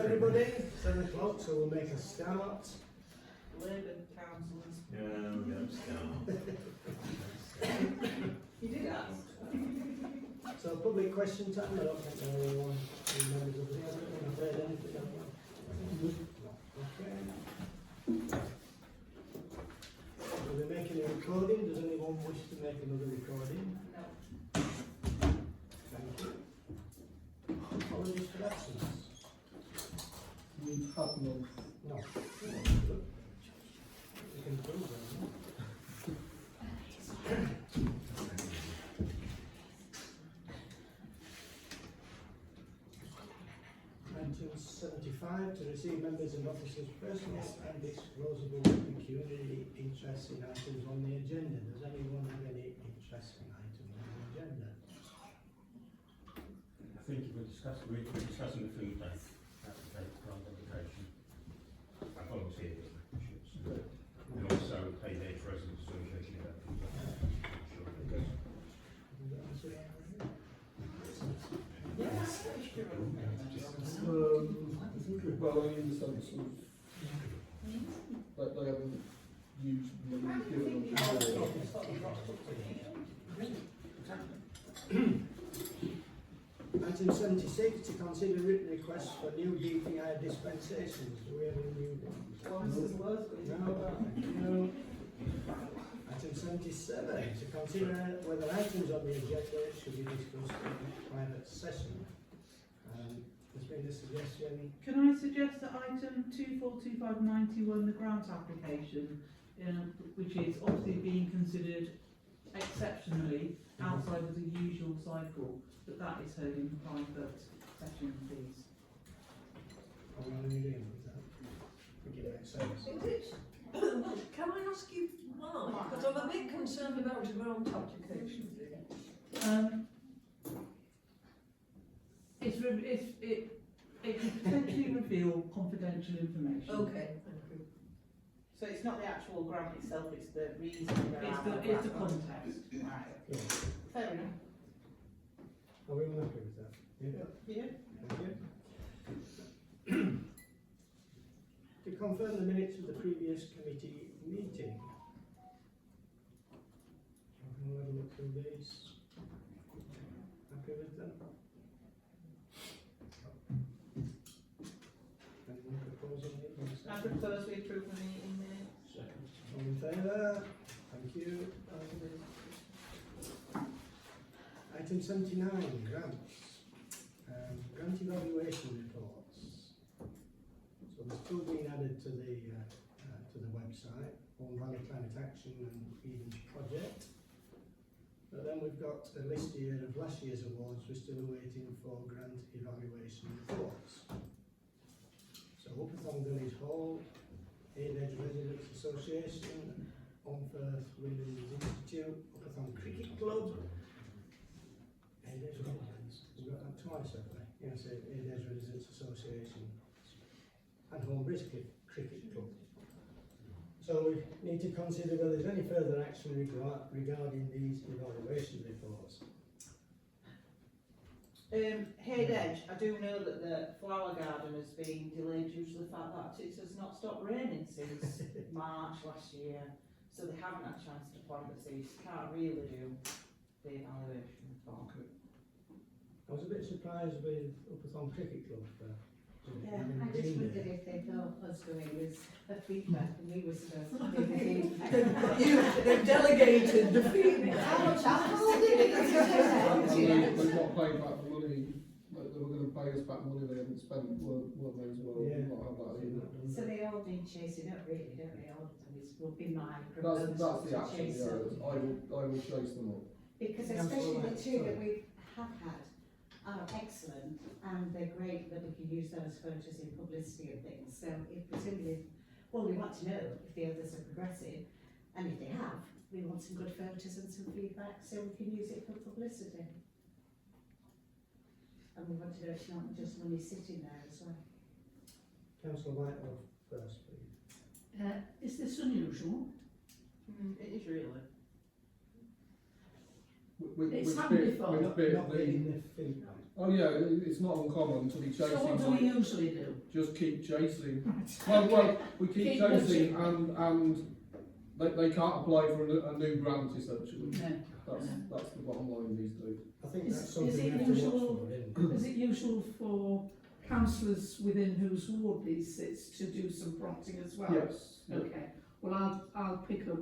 everybody? 7 o'clock, so we'll make a start. Labour councillors. Yeah, we don't start. You did ask. So public question time, I don't think there are any members of the public want to say anything, don't they? Okay. Will they make a recording? Does anyone wish to make another recording? No. Thank you. Apologies for absence. We have none. No. Good. You can prove that. To receive members and officers' personal and disclosable pecuniary interests in items on the agenda. Does anyone have any interest in items on the agenda? I think we're discussing the food bank application, grant application. I volunteered it, and also pay their residents association about food bank. Yes. Well, only in the sense of that they haven't used money given them. Item 76, to consider written requests for new DPI dispensations. Do we have any new ones? No. Item 77, to consider whether items on the agenda should be discussed in private session. There's been a suggestion. Can I suggest that item 242591, the grant application, which is obviously being considered exceptionally outside of the usual cycle, that is heard in private session, please. Are we on any agreement with that? I think it makes sense. Is it? Can I ask you why? Because I'm a bit concerned about a grant application. It could potentially reveal confidential information. Okay, thank you. So it's not the actual grant itself, it's the reason it's the context. Right. Yeah. Fair enough. Are we all happy with that? Yeah. Thank you. To confirm the minutes of the previous committee meeting. I'll have a look through these. Happy with them? Anyone proposing it? I propose we approve the meeting minutes. All in favour? Thank you. Item 79, grants. Grant evaluation reports. So there's two being added to the website, Vaughan Valley Climate Action and Eden's Project. But then we've got a list here of last year's awards. We're still waiting for grant evaluation reports. So Upperthon Village Hall, Edge Residents Association, Onfirth Women's Institute, Upperthon Cricket Club, Edge Residents. We've got that twice, haven't we? Yes, Edge Residents Association and Homebridge Cricket Club. So we need to consider whether there's any further action regarding these evaluation reports. Hayed Edge, I do know that the flower garden has been delayed due to the fact that it has not stopped raining since March last year, so they haven't had a chance to plant the seeds. Can't really do the evaluation report. I was a bit surprised with Upperthon Cricket Club. Yeah, I just wondered if they thought us doing was a feedback and we were supposed to do the feedback. They've delegated the feedback. How much alcohol did it They've not paid back the money, like they were going to pay us back money they haven't spent, weren't they as well? Yeah. Not have that either. So they all need chasing up really, don't they? All of them will be my That's proposal the to action, chase up. I will chase them up. Because especially the two that we have had are excellent and they're great that we can use those photos in publicity and things. So if presumably, well, we want to know if the others are progressive, and if they have, we want some good photos and some feedback so we can use it for publicity. And we want to know it's not just money sitting there as well. Councillor Whitehall first, please. Is this unusual? It is really. It's happened before. Not getting the feedback. I Oh yeah, it's not uncommon to be So chasing. what do we usually do? Just keep chasing. Right. Well, we keep Keep chasing, and they can't apply for a new grant essentially. No. That's the bottom line these days. I think Is- that's something is we it have to watch usual- for, isn't it? Is it usual for councillors within whose ward these sits to do some prompting as well? Yes. Yeah. Okay, well, I'll pick up,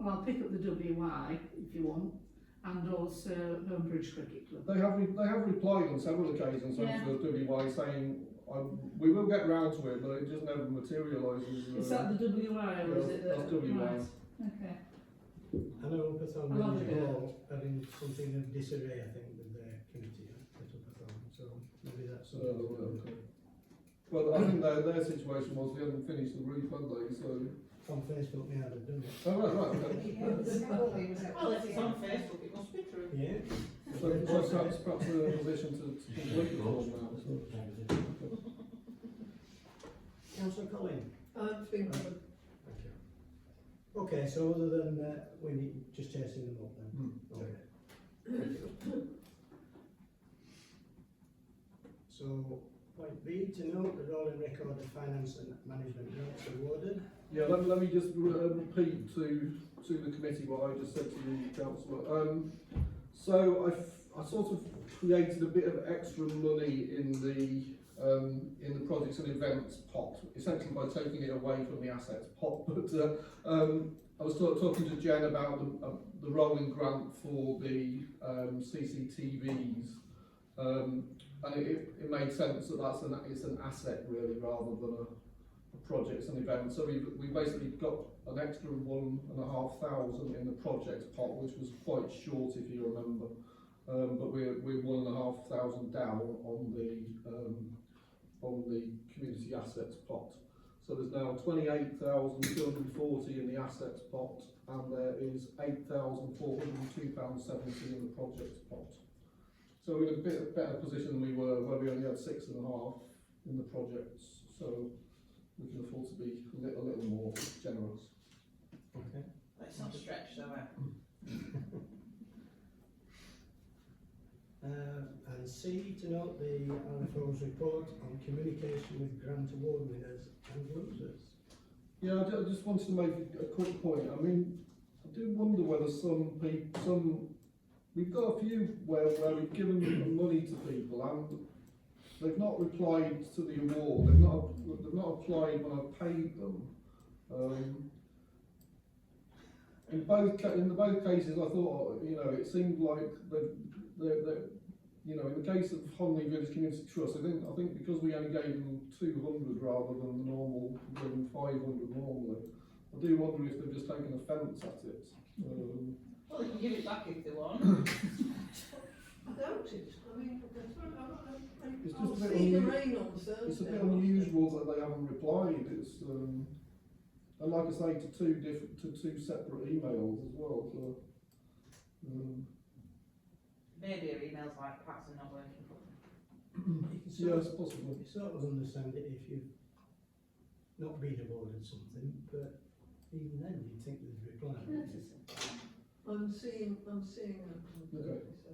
I'll pick up the WI if you want, and also Homebridge Cricket Club. They have replied on several occasions Yeah. to the WY saying we will get round to it, but it just never materialises. Is that the WI or is yeah, it the? that's WI. Right, okay. I know Upperthorne I love Village it. Hall are in something of disarray, I think, with their committee at Upperthorne, so maybe that's So, something. to look okay. at. Well, I think their situation was they hadn't finished the roof, had they? So. On Facebook, we haven't done it. Oh right, okay. Well, if it's on Facebook, it must be true. Yeah. So perhaps we're in a position to complete the form now. Councillor Colin? It's been good. Thank you. Okay, so other than, we need just chasing them up then? Okay. So, point B, to note the rolling record of finance and management notes awarded. Yeah, let me just repeat to the committee what I just said to the councillor. So I sort of created a bit of extra money in the projects and events pot, essentially by taking it away from the assets pot. But I was talking to Jen about the rolling grant for the CCTVs, and it made sense that it's an asset really rather than a projects and events. So we basically got an extra 1,500 in the projects pot, which was quite short if you remember. But we're 1,500 down on the community assets pot. So there's now 28,240 in the assets pot, and there is £8,402.70 in the projects pot. So we're in a bit better position than we were where we only had 6.5 in the projects. So we can afford to be a little more generous. Okay. Let's not stretch though, And C, to note the RFO's report on communication with grant award winners and losers. Yeah, I just wanted to make a quick point. I mean, I do wonder whether we've got a few where we've given money to people and they've not replied to the award. They've not applied when I've paid them. In both cases, I thought, it seemed like in the case of Honley Village Community Trust, I think because we only gave them 200 rather than the normal, given 500 normally, I do wonder if they've just taken offence at it. Well, they can give it back if they want. I doubt it. I mean, It's I'll just a bit see the rain on Thursday. It's a bit unusual that they haven't replied. It's and like I say, to two separate emails as well. So, Maybe their emails like perhaps are not working for them. You can sort yes, of- possibly. You sort of understand it if you've not been awarded something, but even then you'd think they'd reply. I'm seeing them on Okay. Thursday. So.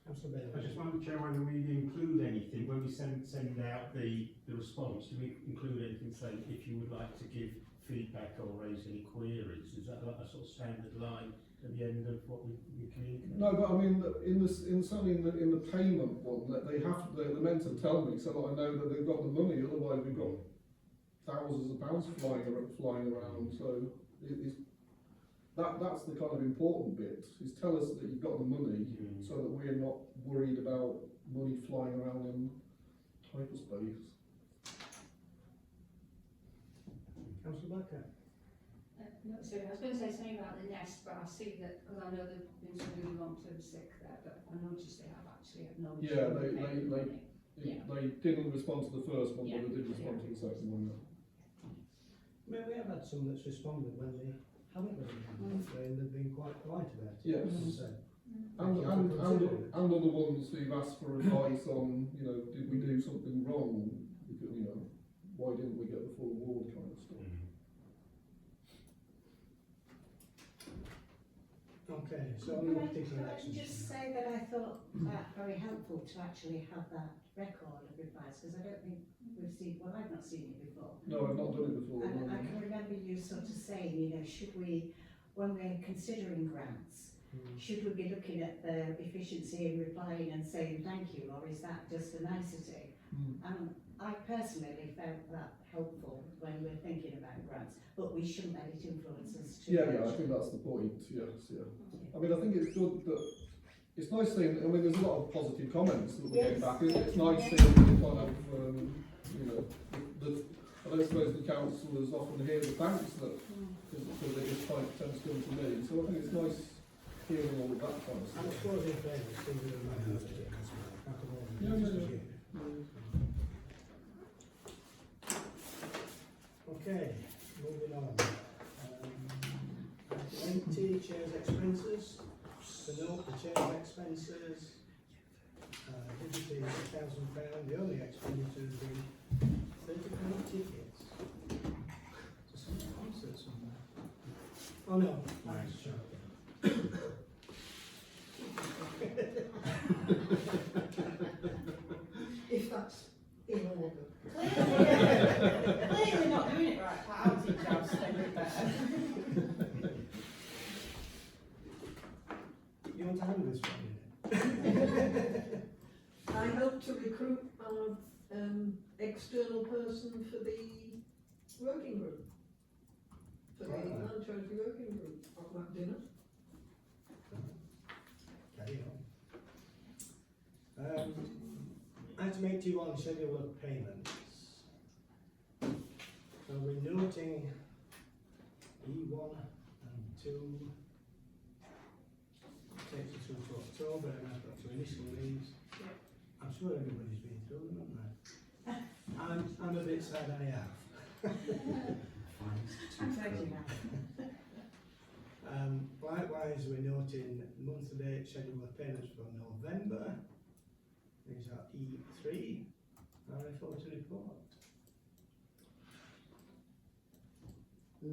Councillor Bailey. I just wonder, Chair, whether we include anything when we send out the response. Do we include anything saying if you would like to give feedback or raise any queries? Is that like a sort of standard line at the end of what we communicate? No, but I mean, certainly in the payment one, that they're meant to tell me so that I know that they've got the money. Otherwise, we've got thousands of pounds flying around. So that's the kind of important bit. Is tell us that you've got the money, so that we're not worried about money flying around in hyperspace. Councillor Barker. No, sorry, I was going to say something about the nest, but I see that, because I know there's been some really long-term sick there, but I noticed they have actually acknowledged. Yeah, that they paid the money. Yeah. They didn't respond to the first one, Yeah. but they did respond to the second one. I mean, we have had some that's responded when they haven't got anything, and they've been quite polite about it. Yes. as I said. And other ones who've asked for advice on, did we do something wrong? Because, why didn't we get the full award kind of stuff. Okay, so Can no I, particular can I actions. just say that I thought that very helpful to actually have that record of replies, because I don't think we've seen, well, I've not seen it before. No, I've not done it before. And no. I can remember you sort of saying, you know, should we, when we're considering grants, should we be looking at the efficiency in replying and saying thank you, or is that just a nicety? And I personally found that helpful when we're thinking about grants, but we shouldn't let it influence us too Yeah, much. yeah, I think that's the point, yes, yeah. I mean, I think it's good that, it's nice seeing, I mean, there's a lot of positive comments that we get Yes. back, isn't it? It's nice seeing the kind of, you know, I don't suppose the councillors often hear the thanks that, because it just quite tends to come to me, so I think it's nice hearing all of that kind of And I stuff. suppose in fairness, things are managed after all the Yeah, years. yeah, Okay, moving on. 20 chairs expenses. To note the chairs expenses, digitally £1,000. The only expenditure has been £30 tickets to some concert somewhere. Oh no, that's true. If that's in order. Clearly not doing it right, housing jobs, spending better. You want to handle this one? I hope to recruit our external person for the working group. For the Right. land charity working group at that dinner. Carry on. Item 81, schedule of payments. So we're noting E1 and 2 takes us through to October, and I've got to initial these. I'm sure everybody's been through them, haven't they? I'm a bit sad I have. I'm taking that. Likewise, we're noting month-to-date schedule of payments for November. These are E3, RFO to report. I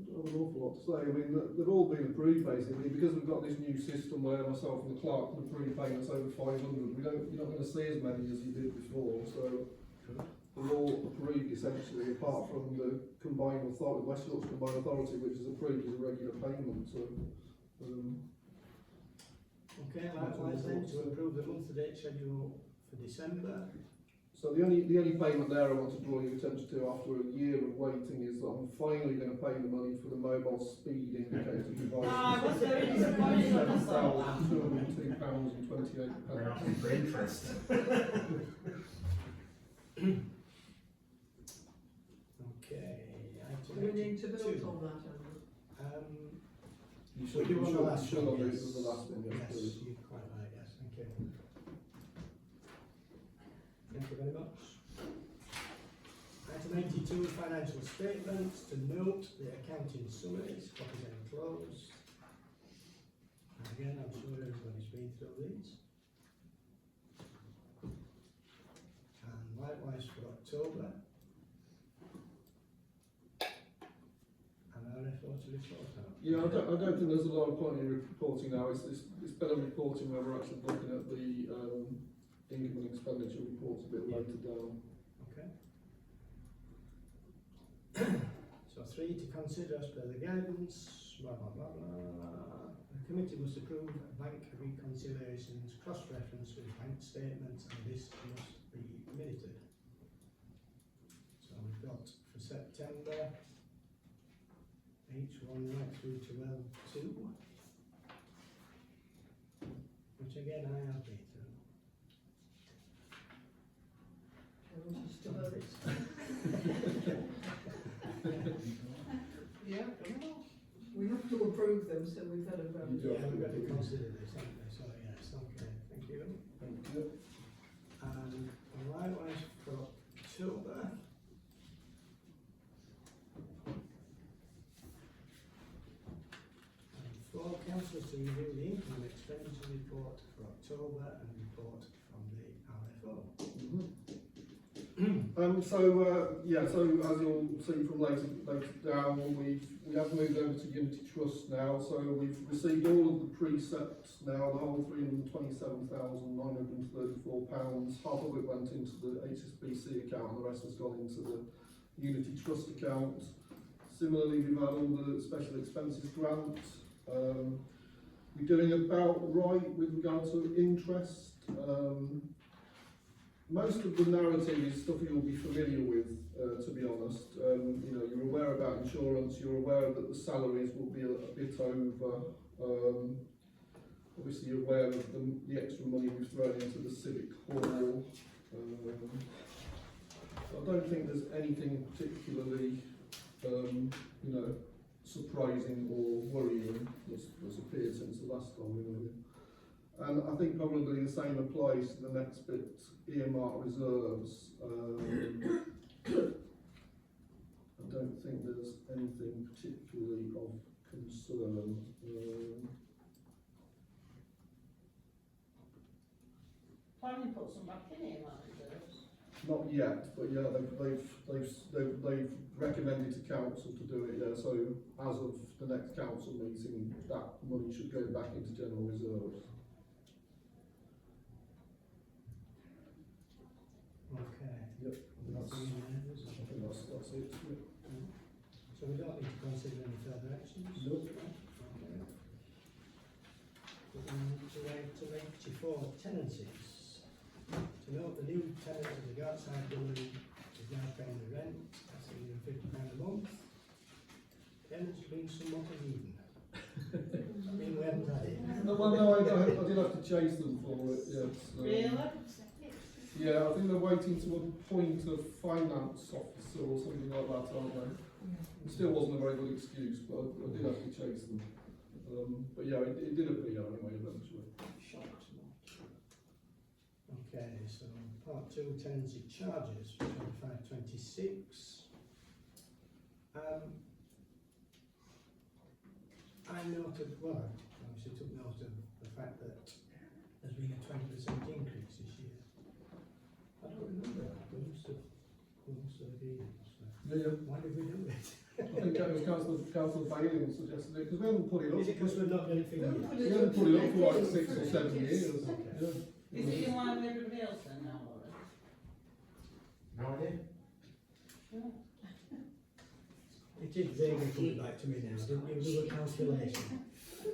don't have an awful lot to say. I mean, they've all been approved basically because we've got this new system where myself and the clerk can approve payments over 500. You're not going to see as many as you did before. So they're all approved essentially, apart from the combined authority, West Yorkshire Combined Authority, which is approved as a regular payment. So. Okay, likewise then, to approve the month-to-date schedule for December. So the only payment there I want to draw your attention to after a year of waiting is that I'm finally going to pay the money for the mobile speed indicator device. I was very disappointed when I saw that. £7,202.28. We're asking for interest. Okay, Do we need to vote 82. on that, Andrew? You So you want the last should one, on yes. the last one, yes, Yes, please. you're quite right, yes, thank you. Thank you very much. Item 82, financial statements. To note the accounting summaries, copies enclosed. And again, I'm sure everybody's been through these. And likewise for October. And RFO to report out. Yeah, I don't think there's a lot of point in reporting now. It's better reporting when we're actually looking at the income and expenditure reports a bit later down. Okay. So 3, to consider as per the guidance, blah, blah, blah, blah. The committee must approve bank reconciliations, cross-reference with bank statements, and this must be minuted. So we've got for September, H1 right through to L2, which again I have been through. Yeah, we have to approve them, so we've had a vote. You do. Yeah, we've got to consider this, haven't we? So yes, okay, thank you. Thank you. And likewise for October. And for councillors to review the income and expenditure report for October and report from the RFO. So as you'll see from later down, we've we have moved over to Unity Trust now, so we've received all of the precepts now, the whole £327,934, half of it went into the HSBC account and the rest has gone into the Unity Trust account. Similarly, we've had all the special expenses grant. We're doing about right with regard to interest. Most of the narrative is stuff you'll be familiar with, to be honest. You know, you're aware about insurance, you're aware that the salaries will be a bit over. Obviously you're aware of the extra money we've thrown into the civic hall. I don't think there's anything particularly, you know, surprising or worrying that's appeared since the last time we were here. And I think probably the same applies to the next bit, earmark reserves. I don't think there's anything particularly of concern. Planning put some back in here, like reserves. Not yet, but yeah, they've recommended to council to do it. Yeah, so as of the next council meeting, that money should go back into general reserves. Okay. Yep. Nothing in there, is I it? think that's it. Yeah. So we don't need to consider any further actions? Nope. Okay. To 84 tenancies. To note, the new tenant of the Gartside building is now paying the rent, that's £150 a month. Tenants have been somewhat uneven. I mean, we haven't had it. No, well, no, I did have to chase them for it, yes. Really? Yeah, I think they're waiting to appoint a finance officer or something like that, aren't they? It still wasn't a very good excuse, but I did have to chase them. But yeah, it did appear anyway, eventually. Shocked. Okay, so part 2, tenancy charges, 25-26. I noted, well, I obviously took note of the fact that there's been a 20% increase this year. I don't remember that, we must have agreed. Yeah. Why did we do it? I think that was Councillor Bailey who suggested it, because we haven't put it up. Is it because we're not getting figured? We haven't put it up for like 6 or 7 years. Okay. Yeah. Is it in line with everybody else then now, Laura? No idea. It did vaguely come back to me now, didn't you? Do a calculation.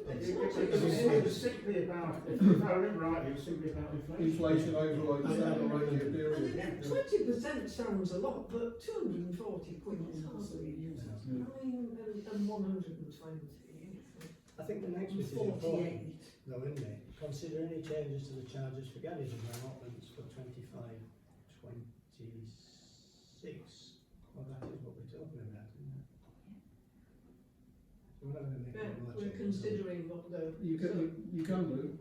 It was simply about, if I remember right, it was simply about Inflation over like a 7 or 8 year period. And 20% sounds a lot, but 240 quid is hardly used. 9 and 120. I think the next bit is 48. important, though, isn't it? Consider any changes to the charges for garages and allotments for 25-26. Well, that is what we're talking about, isn't it? So we're not going to make any more We're changes. considering what the. You can do.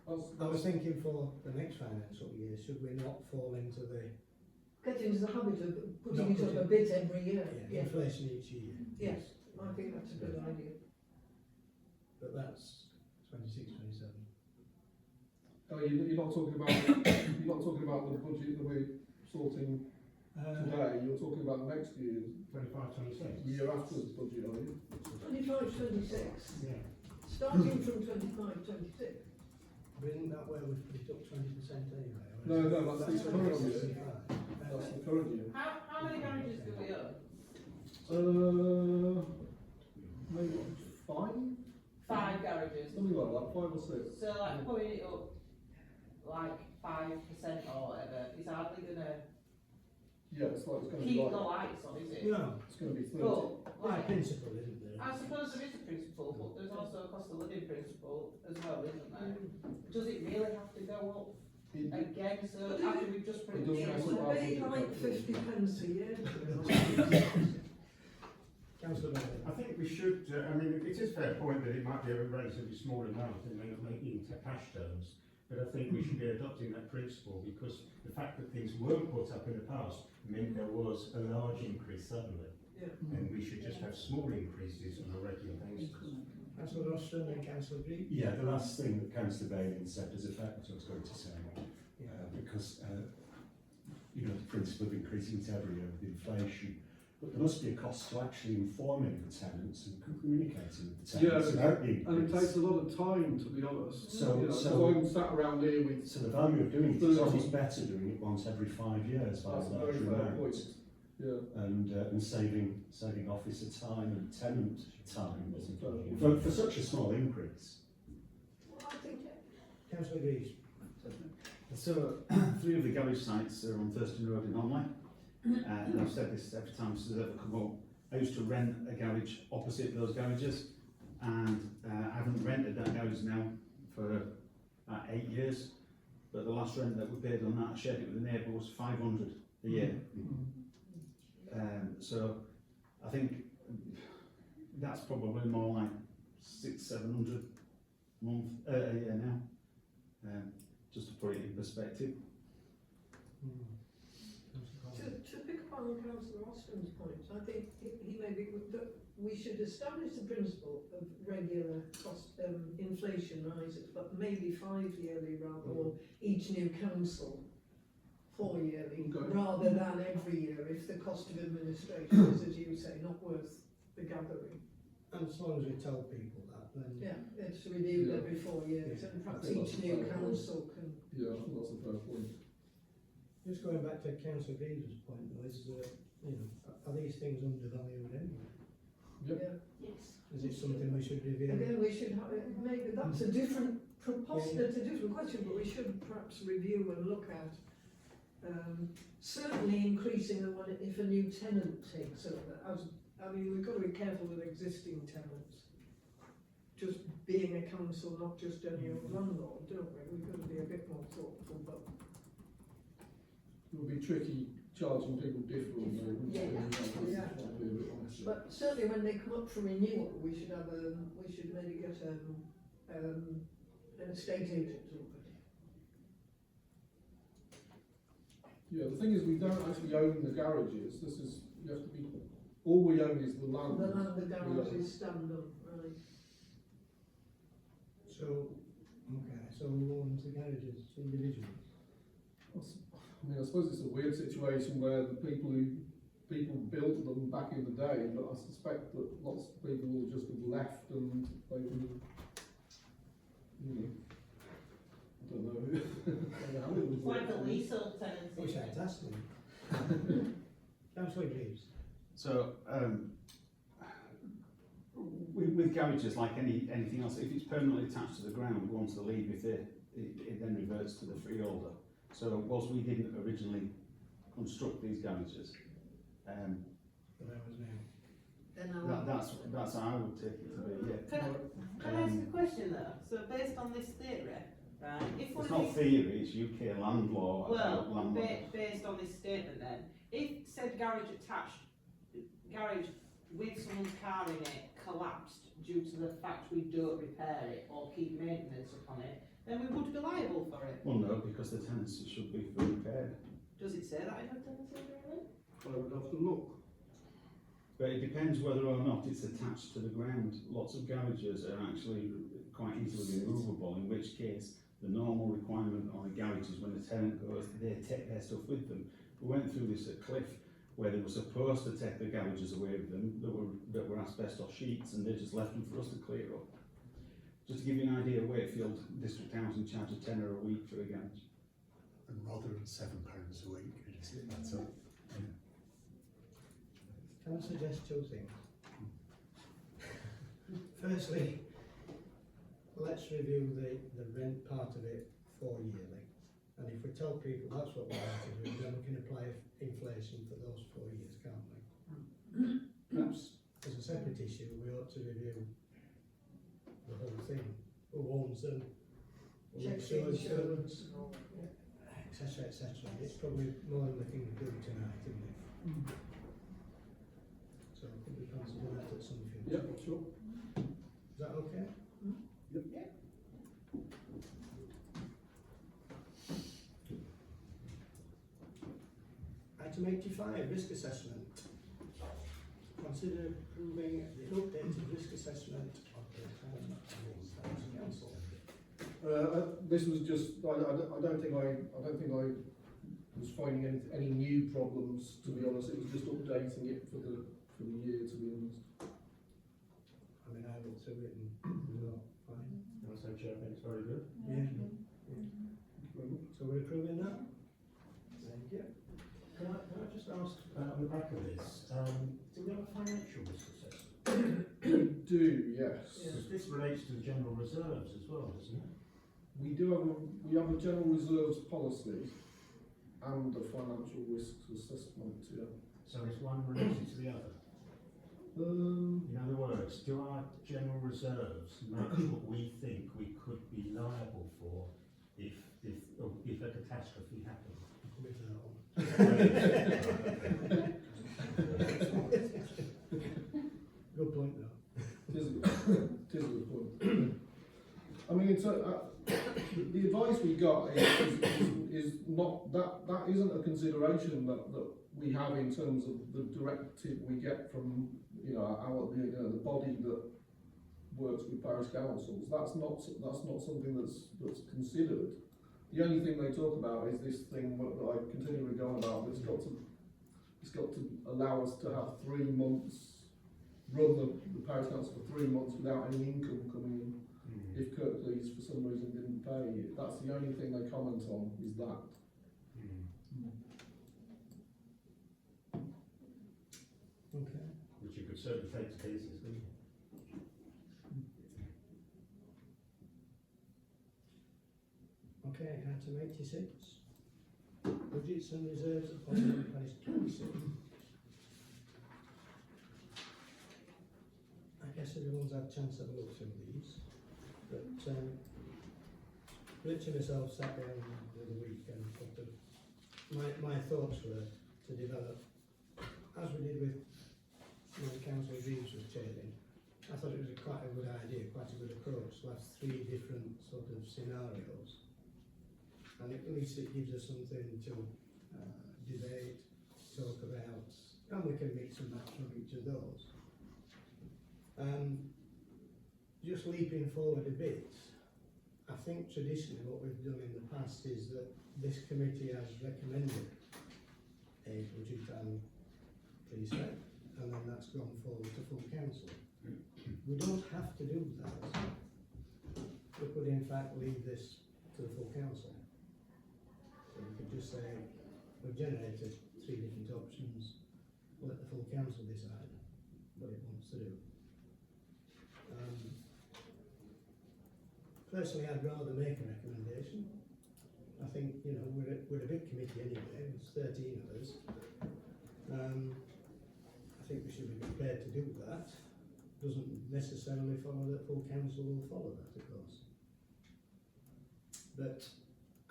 I was thinking for the next financial year, should we not fall into the Get into the habit of Not putting it up a bit every year. Yeah, inflation each year? yes, I think that's a good idea. But that's 26, 27. Oh, you're not talking about the budget that we're sorting today. You're talking about next year's 25-26. year after the budget, are you? 25-26, Yeah. starting from 25-26. But isn't that where we've put it up 20% anyway? No, that's the current year. 25. That's the current year. How many garages do we own? Maybe 5? 5 garages. Something like that, 5 or 6. So like putting it up like 5% or whatever is hardly gonna Yeah, it's going to be keep the like, lights on, is it? No, it's going to be 30. But by like, principle, isn't there? I suppose there is a principle, but there's also a cost of living principle as well, isn't there? Does it really have to go up again? So after we've just put it It doesn't through. have Would to. be like 50 pence a year. Councillor Bailey. I think we should, I mean, it is a fair point that it might be a relatively small amount in cash terms, but I think we should be adopting that principle because the fact that things weren't put up in the past meant there was a large increase suddenly. Yeah. And we should just have small increases on a regular basis. Councillor Rostron and Councillor Green. Yeah, the last thing that Councillor Bailey said is exactly what I was going to say, because you know, the principle of increasing it every year with inflation, But there must be a cost to actually informing the tenants and communicating with the tenants Yeah, about the and it increase. takes a lot of time, to be honest. So- You know, so- 'cause I'm sat around here with. So the value of doing it is 30. almost better doing it once every 5 years by That's a a very larger fair amount. point. Yeah. And saving officer time and tenant time That's a fair point. for such a small increase. Well, I think Councillor Greaves. So, 3 of the garage sites are on Thurston Road in Onley, and I've said this every time this has ever come up. I used to rent a garage opposite those garages, and I haven't rented that garage now for 8 years, but the last rent that we paid on that, I shared it with a neighbour, was 500 a year. So, I think that's probably more like 600-700 a year now. Just to put it in perspective. to pick up on Councillor Austin's points, I think he may be, that we should establish the principle of regular cost, inflation rises, but maybe 5 yearly rather, or each new council 4 yearly, Okay. rather than every year if the cost of administration is, as you say, not worth the gathering. And as long as we tell people that, then Yeah, it's reviewed Yeah. every 4 years, and perhaps I think each that's a new fair point. council can. Yeah, I think that's a fair point. just going back to Councillor Greaves' point, though, is are these things undervalued anyway? Yep. Yeah. Yes. Is it something we should review? Again, we should have, maybe that's a different that's a different question, but we should perhaps review and look at, certainly increasing the one if a new tenant takes over. We've got to be careful with existing tenants. Just being a council, not just any old landlord, don't we? We've got to be a bit more thoughtful, but It would be tricky charging people differently. wouldn't it? Yeah. That'd be a bit honest. But certainly when they come up for renewal, we should have we should maybe get an estate agent to look at it. Yeah, the thing is, we don't actually own the garages. This is, you have to be, all we own is the land. The land the garages stand on, right? So, who owns the garages individually? I suppose it's a weird situation where the people built them back in the day, but I suspect that lots of people will just have left and they will, I don't know. I don't know how it would work. Like a leasehold tenancy. Wish I'd asked him. Councillor Greaves. So, with garages, like anything else, if it's permanently attached to the ground, once they leave, it then reverts to the freeholder. So, whilst we didn't originally construct these garages, But that was now. Then that's how I would take it to be. Yeah. Can I ask a question though? So based on this theory, right, if one It's of not these, theory; it's UK land law. well, land law. based on this statement then, if said garage with someone's car in it collapsed due to the fact we don't repair it or keep maintenance upon it, then we would be liable for it. Well, no, because the tenancy should be for repaired. Does it say that in the tenancy agreement? I would have to look. But it depends whether or not it's attached to the ground. Lots of garages are actually quite easily removable, in which case the normal requirement on a garage is when the tenant goes, they take their stuff with them. We went through this at Cliff, where they were supposed to take the garages away with them that were asbestos sheets, and they just left them for us to clear up. Just to give you an idea, Wakefield District Housing charges £10 a week for a garage. And rather than £7 a week, that's all. Can I suggest two things? Firstly, let's review the rent part of it 4 yearly. And if we tell people that's what we want to do, then we can apply inflation for those 4 years, can't we? Perhaps as a separate issue, we ought to review the whole thing. Who owns them? Who check the insures them, insurance and all that, yeah. et cetera, et cetera. It's probably more than we can do tonight, isn't it? So could we consider that at some future? Yeah, sure. Is that okay? Yep. Item 85, risk assessment. Consider approving the updated risk assessment of the town council. This was just, I don't think I was finding any new problems, to be honest. It was just updating it for the year, to be honest. I mean, I looked through it and it was all fine. I say, Chair, I think it's very good. Yeah. So we're approving that? Thank you. Can I just ask, on the back of this, do we have a financial risk assessment? We do, yes. Because this relates to the general reserves as well, doesn't it? We have a general reserves policy and a financial risks assessment, yeah. So is one related to the other? In other words, do our general reserves match what we think we could be liable for if a catastrophe happened? With that one. Good point though. It is a good point. I mean, it's the advice we got is not that isn't a consideration that we have in terms of the directive we get from the body that works with parish councils. That's not something that's considered. The only thing they talk about is this thing that I continually go on about. It's got to allow us to have 3 months, run the parish council for 3 months without any income coming in. If Kirklees for some reason didn't pay, that's the only thing they comment on, is that. Okay. Which you could certainly take to cases, couldn't you? Okay, item 86. Budgets and reserves of possible parish council. I guess everyone's had a chance to have a look through these, but Rich and myself sat down the other week and sort of my thoughts were to develop, as we did with Councillor Reeves was chairing. I thought it was quite a good idea, quite a good approach to have 3 different sort of scenarios, and at least it gives us something to debate, talk about, and we can mix and match from each of those. Just leaping forward a bit, I think traditionally what we've done in the past is that this committee has recommended a budget and precept, and then that's gone forward to full council. We don't have to do that. We could in fact leave this to the full council. So we could just say, we've generated 3 different options, let the full council decide what it wants to do. Personally, I'd rather make a recommendation. I think, we're a big committee anyway, there's 13 of us. I think we should be prepared to do that. Doesn't necessarily follow that full council will follow that, of course. But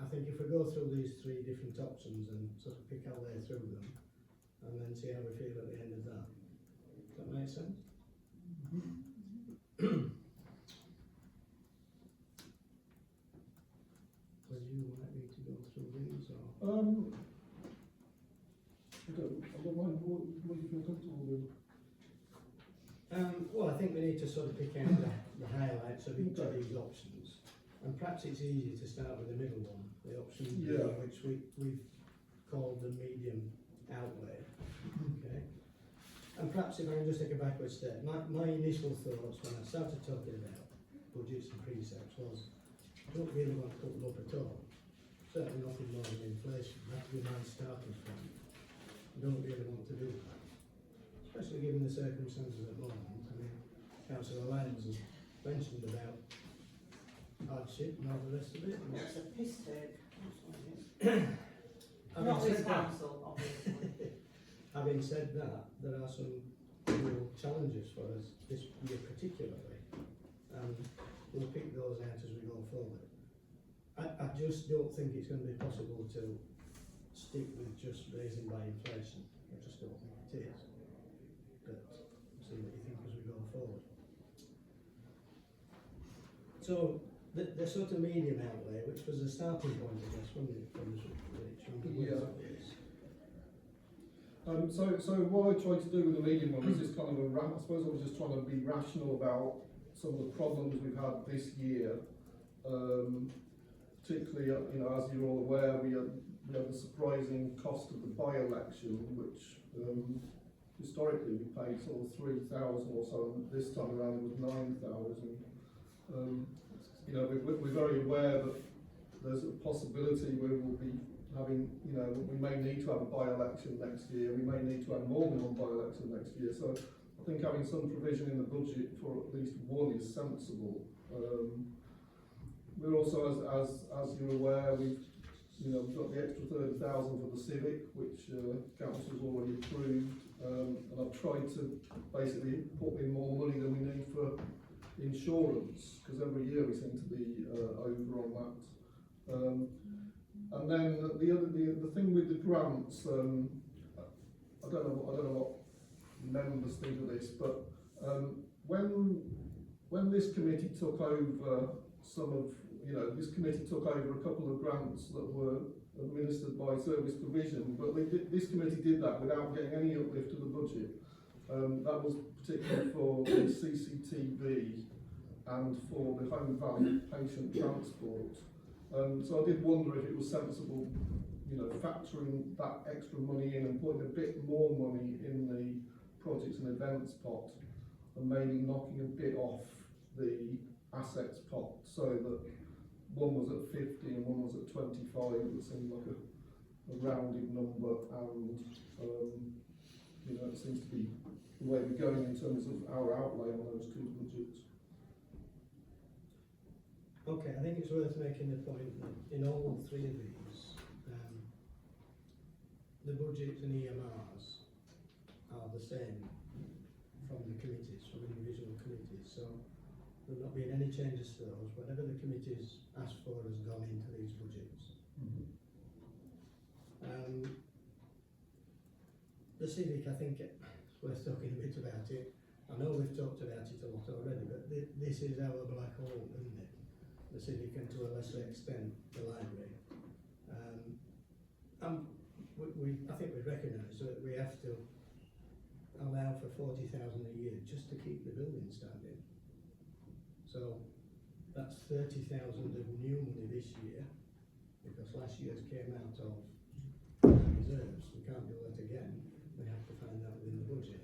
I think if we go through these 3 different options and sort of pick our way through them, and then see how we feel at the end of that. Does that make sense? Would you like me to go through these or? I don't mind. What do you feel comfortable with? Well, I think we need to sort of pick out the highlights of each of these options, and perhaps it's easy to start with the middle one, the option B, which we've called the medium outlay. Okay, and perhaps if I can just take a backward step, my initial thoughts when I started talking about budgets and precepts was, I don't really want to put them up at all. Certainly nothing more than inflation. That would be my starting point. I don't really want to do that, especially given the circumstances at the moment. I mean, Councillor Lyons has mentioned about hardship and all the rest of it. It's a piss take. Having Not said this that- council, obviously. Having said that, there are some real challenges for us this year particularly, and we'll pick those out as we go forward. I just don't think it's going to be possible to stick with just raising by inflation. I just don't think it is. But see what you think as we go forward. So the sort of medium outlay, which was the starting point, I guess, wasn't it, from the So what I tried to do with the medium one was just kind of I suppose I was just trying to be rational about some of the problems we've had this year. Particularly, as you're all aware, we had the surprising cost of the by-election, which historically we paid sort of 3,000 or so, and this time around it was 9,000. You know, we're very aware that there's a possibility we will be having, you know, we may need to have a by-election next year, we may need to have more than one by-election next year, so I think having some provision in the budget for at least one is sensible. We're also, as you're aware, we've got the extra 30,000 for the Civic, which council's already approved, and I've tried to basically put in more money than we need for insurance, because every year we seem to be over on that. And then the thing with the grants, I don't know what members think of this, but when this committee took over this committee took over a couple of grants that were administered by service provision, but this committee did that without getting any uplift to the budget. That was particularly for the CCTV and for the home value patient transport. So I did wonder if it was sensible, factoring that extra money in and putting a bit more money in the projects and events pot, and maybe knocking a bit off the assets pot, so that one was at 50 and one was at 25. It seemed like a rounded number, and it seems to be the way we're going in terms of our outlay on those two budgets. Okay, I think it's worth making the point that in all three of these, the budgets and EMRs are the same from the committees, from individual committees, so there have not been any changes to those. Whatever the committees asked for has gone into these budgets. The Civic, I think it's worth talking a bit about it. I know we've talked about it a lot already, but this is our black hole, isn't it? The Civic, and to a lesser extent the library. I think we recognise that we have to allow for 40,000 a year just to keep the building standing. So that's 30,000 of new money this year, because last year's came out of reserves. We can't do that again. We have to find that within the budget.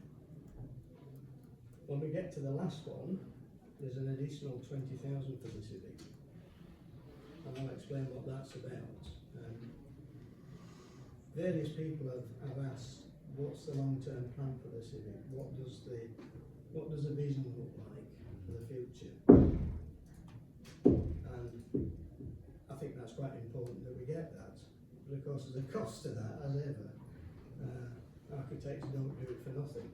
When we get to the last one, there's an additional 20,000 for the Civic, and I'll explain what that's about. Various people have asked, what's the long-term plan for the Civic? What does the vision look like for the future? And I think that's quite important that we get that. But of course there's a cost to that, as ever. Architects don't do it for nothing.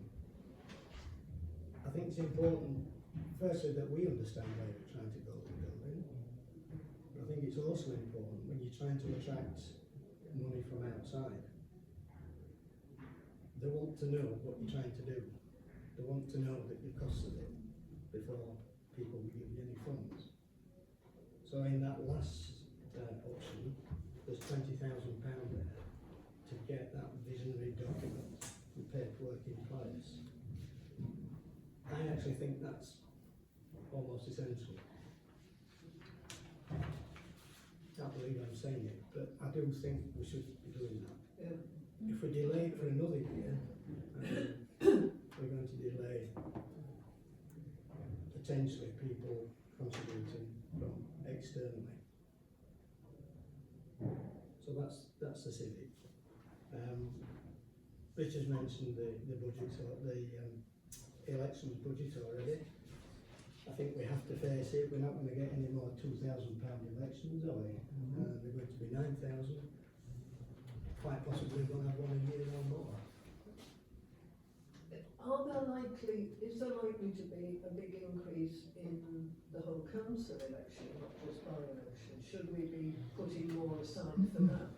I think it's important, firstly, that we understand where we're trying to go with the building. But I think it's also important when you're trying to attract money from outside. They want to know what you're trying to do. They want to know that you've costed it before people will give you any funds. So in that last option, there's £20,000 there to get that visionary document and paperwork in place. I actually think that's almost essential. Can't believe I'm saying it, but I do think we should be doing that. Yeah. If we delay it for another year, we're going to delay potentially people contributing from externally. So that's the Civic. Richard's mentioned the budget, or the elections budget already. I think we have to face it. We're not going to get any more £2,000 elections, are we? They're going to be 9,000. Quite possibly we'll have one a year or more. Is there likely to be a big increase in the whole council election, not just by-election? Should we be putting more aside for that?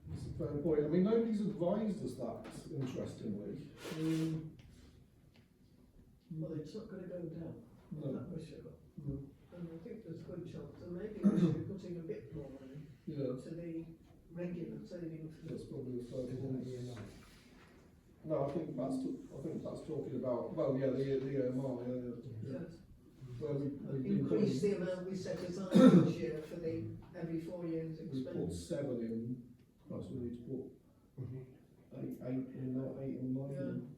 That's a fair point. I mean, nobody's advised us that, interestingly. Well, it's not going to go down, No. that we're sure. No. And I think there's a good chance that maybe we should be putting a bit more money Yeah, to the regular saving for that's probably a fair There's point. going to be enough. No, I think that's talking about, well, yeah, the EMR, yeah. Yes. where we've been Increase putting, the amount we set aside each year for the every 4 years we put expense. 7 in, perhaps we need to put Mhm. eight in there, 8 and 9 in.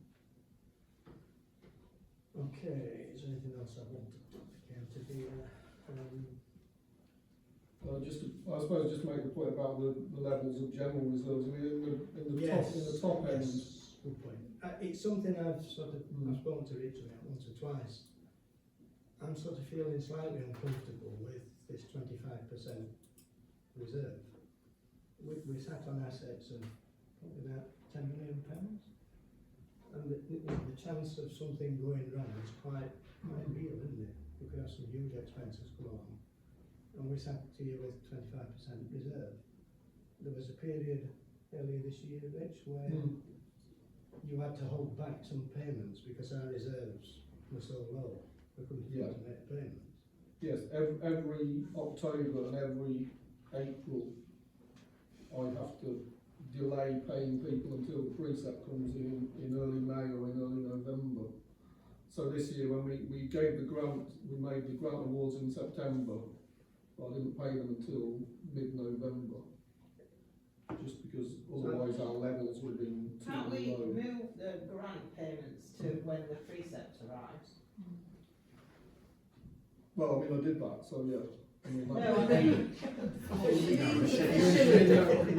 Okay, is there anything else I want to pick out of here? I suppose just to make the point about the levels of general reserves, I mean, in the top end, yes, good point. It's something I've sort of, Mm. I've spoken to Rich about once or twice. I'm sort of feeling slightly uncomfortable with this 25% reserve. We sat on assets of probably about £10 million, and the chance of something going wrong is quite real, isn't it? We could have some huge expenses come along, and we sat here with 25% reserve. There was a period earlier this year, Rich, where you had to hold back some payments because our reserves were so low. We couldn't afford to make payments. yes, every October and every April, I have to delay paying people until the precept comes in early May or in early November. So this year, when we gave the grant, we made the grant awards in September, but I didn't pay them until mid-November, just because otherwise our levels would have been Can't too we low. move the grant payments to when the precept arrives? Well, I mean, I did that, so yeah. I mean, No, that- I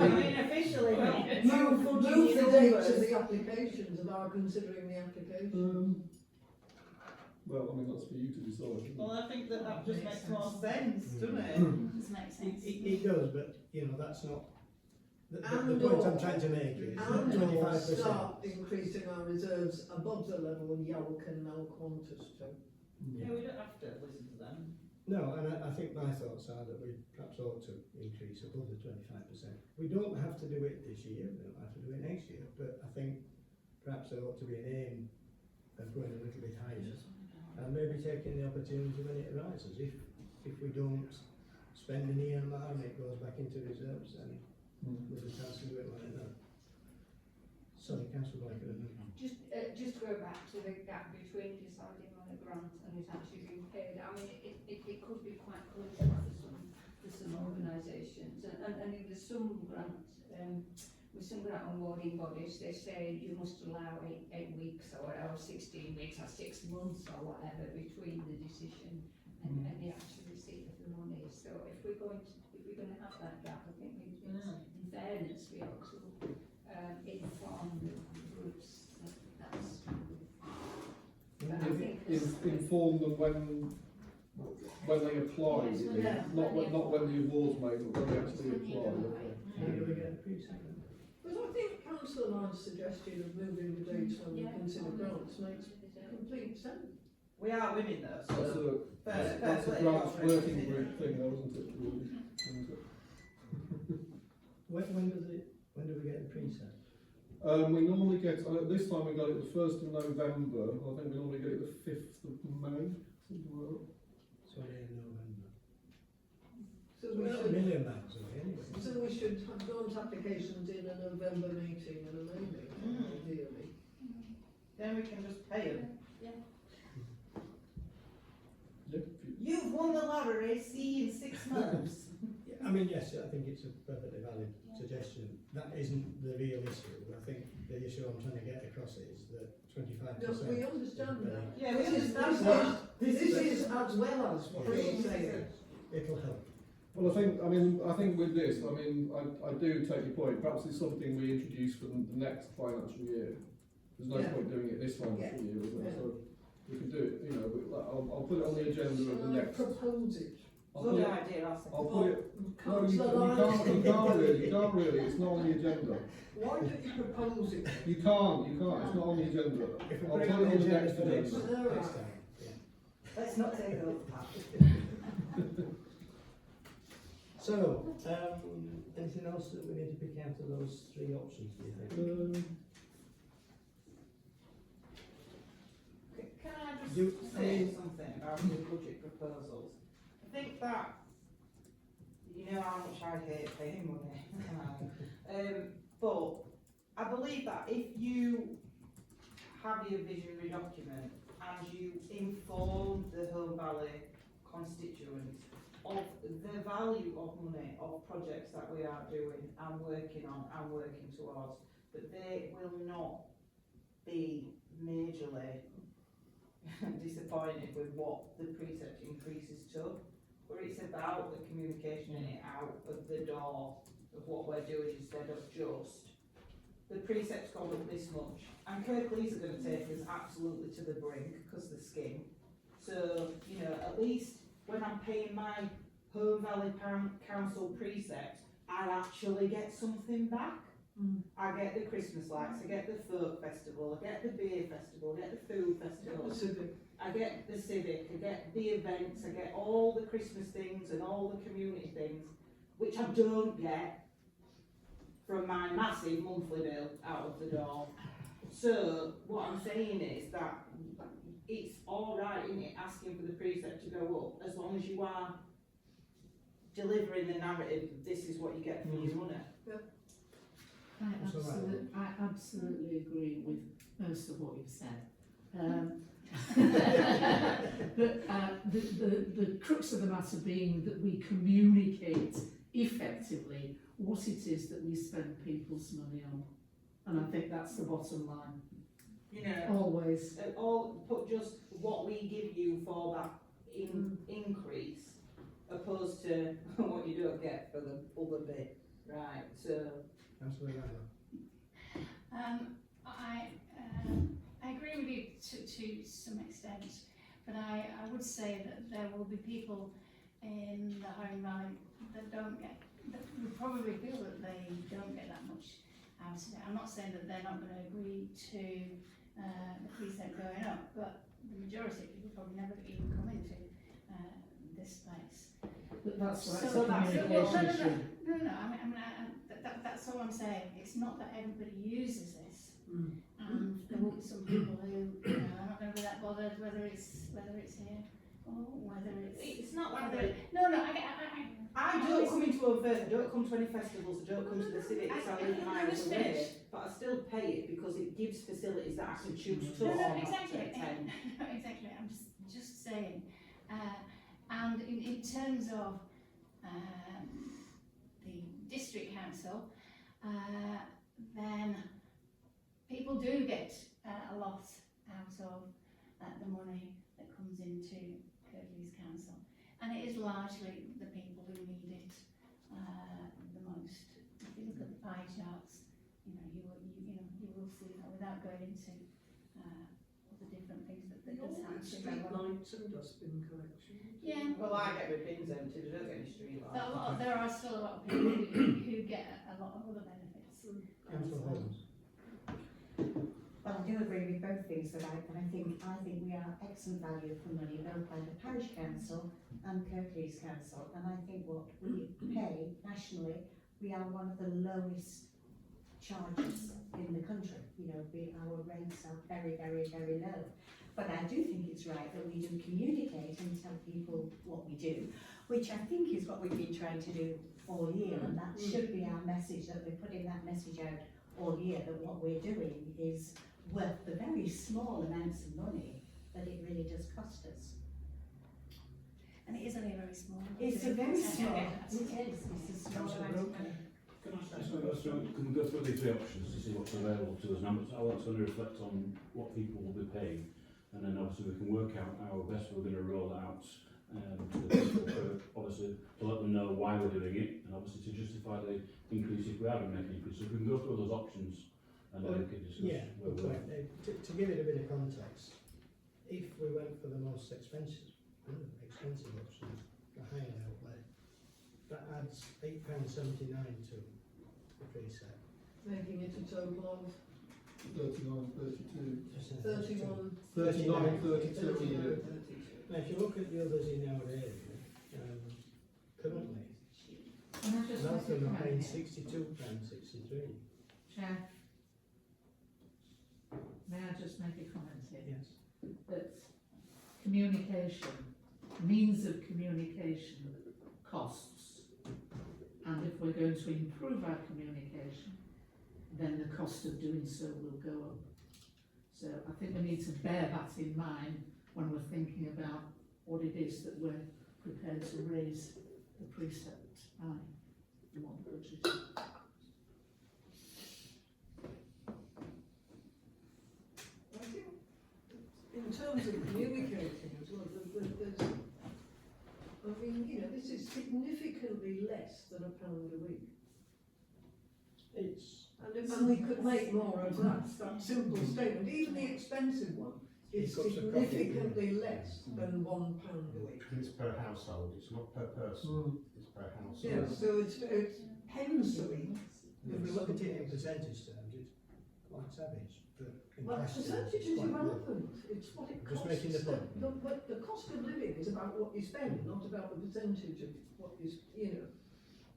mean, officially, not Move fudging the your date numbers. to the applications of our considering the application. well, I mean, that's for you to decide. isn't it? Well, I think that just makes more sense, doesn't it? Does make sense. It does, but you know, that's not, the And point I'm or- trying to make is that And or 25%. start increasing our reserves above the level Yale can now Qantas to. Yeah, we don't have to listen to them. No, and I think my thoughts are that we perhaps ought to increase above the 25%. We don't have to do it this year, we don't have to do it next year, but I think perhaps there ought to be an aim of going a little bit higher. And maybe taking the opportunity when it arises. If we don't spend an EMR and it goes back into reserves, then there's a chance to do it like that. Sorry, Councillor Blaker. Just to go back to the gap between deciding on a grant and it actually being paid, I mean, it could be quite crucial for some organisations, and there's some grant, with some grant awarding bodies, they say you must allow 8 weeks or 16 weeks or 6 months or whatever between the decision and the actual receipt of the money. So if we're going to have that gap, I think in fairness we ought to inform the groups that that's. But I think Inform them when they apply, Yes, you when mean? they- not when the award's made, but when they actually When you apply. apply. okay. Maybe we get a pre-second. But I think Councillor Lyne's suggestion of moving the dates when we Yeah. consider grants makes complete sense. We are winning though, That's so. that's a grants working group thing, though, isn't it? Really? Isn't it? When do we get the pre-set? We normally get, this time we got it the 1st of November, I think we normally get it the 5th of May, something like that. Sorry, in November. So we Well, a should, million miles away anyway. so we should have grant applications in a November meeting and a May meeting, ideally. Then we can just pay them. Yeah, You've won the lottery, see you in 6 months. I mean, yes, I think it's a perfectly valid suggestion. That isn't the real issue. I think the issue I'm trying to get across is that 25%. No, we understand that. Yeah, we This is- understand This is as well as what you're saying. It'll help. well, I think with this, I do take your point, perhaps it's something we introduce for the next financial year. There's no Yeah. point doing it this financial Yeah. year, is there? Yeah. So we can do it, you know, I'll put it on the agenda of the Shall I next. propose it? I'll put Good it, idea, I think. I'll put it, no, you Councillor Lyne. can't really, it's not on the agenda. Why don't you propose it? You can't, it's not on the agenda. If we I'll bring put on it the on the agenda next for next agenda. Alright. time, yeah. Let's not take over that. So, anything else that we need to pick out of those 3 options, do you think? Can I just You- say something about the budget proposals? I think that, you know how much I hate paying money, but I believe that if you have your visionary document and you inform the Home Valley constituents of the value of money, of projects that we are doing and working on and working towards, but they will not be majorly disappointed with what the precept increases to, where it's about the communication in it out of the door of what we're doing instead of just the precept's gone up this much, and Kirklees are going to take us absolutely to the brink because the skin. So, you know, at least when I'm paying my Home Valley Council precept, I actually get something back. I get the Christmas lights, I get the folk festival, I get the beer festival, I get the food festival, I get the civic, I get the events, I get all the Christmas things and all the community things, which I don't get from my massive monthly bill out of the door. So what I'm saying is that it's all right, isn't it, asking for the precept to go up, as long as you are delivering the narrative, this is what you get for your money. I absolutely agree with most of what you've said. But the crux of the matter being that we communicate effectively what it is that we spend people's money on. And I think that's the bottom line. You know, Always. all put just what we give you for that increase, opposed to what you don't get for the other bit, right? So, Councillor Ryder. I agree with you to some extent, but I would say that there will be people in the Home Valley that would probably feel that they don't get that much out of it. I'm not saying that they're not going to agree to the precept going up, but the majority of people probably never even come into this place. But that's right, So it's a communication issue. No, that's all I'm saying. It's not that everybody uses this. And there will be some people who, you know, are not going to be that bothered whether it's here or whether it's not like whether that. No, I don't come into Home Faith, I don't come to any festivals, I don't come to the civics, I live miles away, but I still pay it because it gives facilities that I can choose to or not to attend. No, exactly. I'm just saying. And in terms of the district council, then people do get a lot out of the money that comes into Kirklees Council, and it is largely the people who need it the most. If you look at the pie charts, you will see that without going into all the different things that does happen. Street lights and dustbin collection. Yeah. Well, I get my bins emptied, I don't get any street lights. There are still a lot of people who get a lot of other benefits. Councillor Holmes. Well, I do agree with both things that I think we are excellent value for money, both by the parish council and Kirklees Council, and I think what we pay nationally, we are one of the lowest charges in the country. You know, our rates are very, very, very low. But I do think it's right that we do communicate and tell people what we do, which I think is what we've been trying to do all year, and that should be our message, that we're putting that message out all year, that what we're doing is worth the very small amounts of money that it really does cost us. And it is only a very small. It's a very small, it's a small amount of money. Can I can we go through the three options to see what's available to us? And I want to reflect on what people will be paying, and then obviously we can work out how best we're going to roll it out to the people, obviously to let them know why we're doing it, and obviously to justify the increase if we are going to make an increase. So we can go through those options, and then we can discuss where we're at. To give it a bit of context, if we went for the most expensive option, the higher outlay, that adds £8.79 to the precept. Making it a total of 39, 32. 31. 39, 32. Now, if you look at the others in our area, currently, Can I just most of make a them are paying comment here? £62.63. Chair, may I just make a comment here? Yes. That communication, means of communication costs, and if we're going to improve our communication, then the cost of doing so will go up. So I think we need to bear that in mind when we're thinking about what it is that we're prepared to raise the precept by. What budget. I think in terms of communicating as well, there's, I mean, you know, this is significantly less than £1 a week. It's, And we could make more of that simple statement. Even the expensive one is Cups of coffee, significantly less than £1 a week. It's per household, it's not per person, it's per household. Yeah, so it's pence a week. if we look at it in percentage terms, it's quite savage, but in Well, question, percentage it's is quite low. irrelevant. It's what it Just costs. making the point. The cost of living is about what you spend, not about the percentage of what is, you know.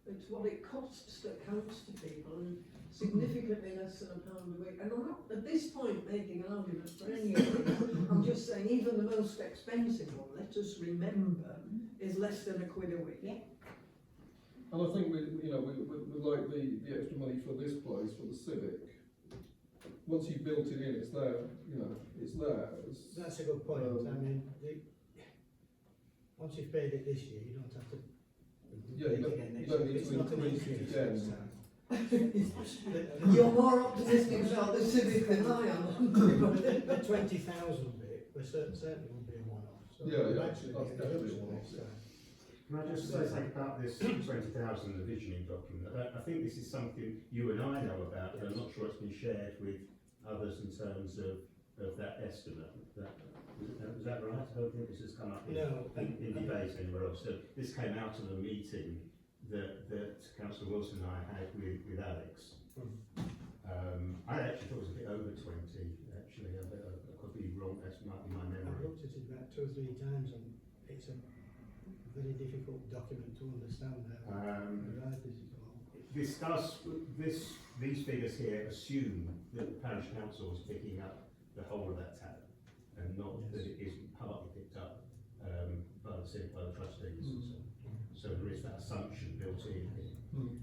It's what it costs that counts to people, and significantly less than £1 a week. And I'm not at this point making an argument for any of it. I'm just saying even the most expensive one, let us remember, is less than £1 a week. Yeah. And I think we like the extra money for this place, for the Civic. Once you've built it in, it's there, you know, it's there. That's a good point. I mean, once you've paid it this year, you don't have to. Yeah, you don't need to It's not an increase increase again. this time. You're more optimistic about the Civic than I am. The 20,000 bit, certainly would be a one-off. So Yeah, we'll yeah, actually that's get definitely those a one-off. next time. Can I just say something about this 20,000, the visioning document? I think this is something you and I know about, but I'm not sure it's been shared with others in terms of that estimate. Was that right? I don't think this has come up in debate anywhere else. So this came out of a meeting that Councillor Wilson and I had with Alex. I actually thought it was a bit over 20, actually. I could be wrong, that might be my I've memory. looked at it about 2 or 3 times, and it's a very difficult document to understand how right this is all. These figures here assume that the parish council is picking up the whole of that tab, and not that it isn't partly picked up by the trustees. So there is that assumption built in here.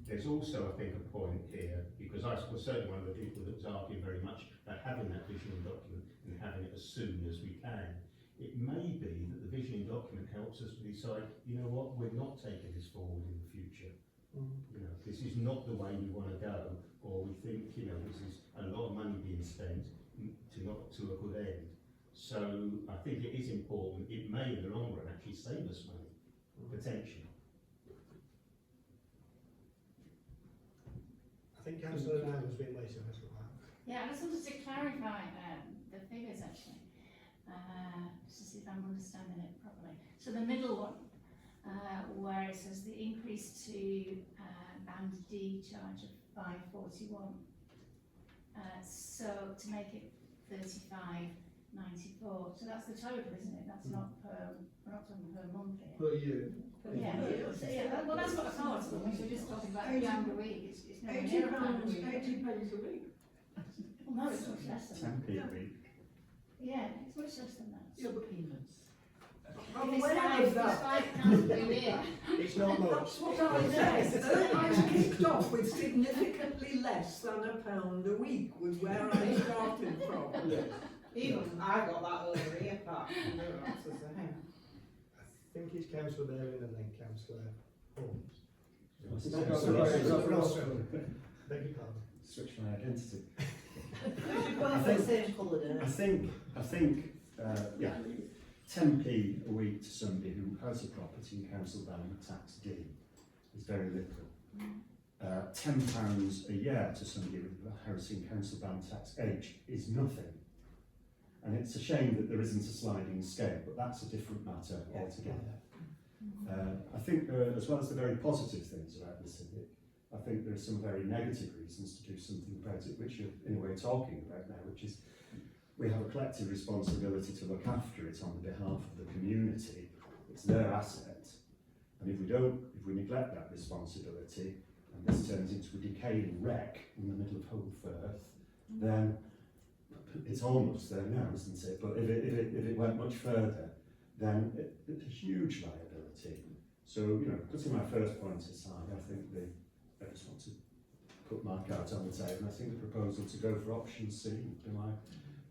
There's also, I think, a point here, because I was certainly one of the people that was arguing very much about having that visioning document and having it as soon as we can. It may be that the visioning document helps us to decide, you know what, we're not taking this forward in the future. You know, this is not the way we want to go, or we think, you know, this is a lot of money being spent to a good end. So I think it is important. It may, in the long run, actually save us money, potentially. I think Councillor Nyland's been waiting a little while. Yeah, I just wanted to clarify the figures actually, just to see if I'm understanding it properly. So the middle one, where it says the increase to band D charge of 541, so to make it 35.94. So that's the total, isn't it? That's not per. We're not talking per month here. Per year. Yeah. So, yeah. Well, that's what I thought. We're just talking about £1 a week. It's nowhere £80 near £1 a week. a week. Well, no, it's much less than that. 10p a week. Yeah, it's much less than that. Yeah, but Peanuts. I'm If it's aware five, of if it's that. £5 per year. It's not much. That's what I said. I kicked off with significantly less than £1 a week was where I started from. Even I got that over here, Pat. I don't know what to say. I think it's Councillor Baring and then Councillor Holmes. Beg your pardon. Switch my identity. Well, if it's same colour, then. I think, yeah, 10p a week to somebody who has a property in council band tax D is very little. £10 a year to somebody with a house in council band tax H is nothing. And it's a shame that there isn't a sliding scale, but that's a different matter altogether. I think as well as the very positive things about the Civic, I think there are some very negative reasons to do something about it, which you're in a way talking about now, which is we have a collective responsibility to look after it on behalf of the community. It's their asset, and if we neglect that responsibility, and this turns into a decaying wreck in the middle of Holfirth, then it's almost there now, isn't it? But if it went much further, then it's a huge liability. So, you know, putting my first point aside, I think I just want to put my cards on the table, and I think the proposal to go for option C would be my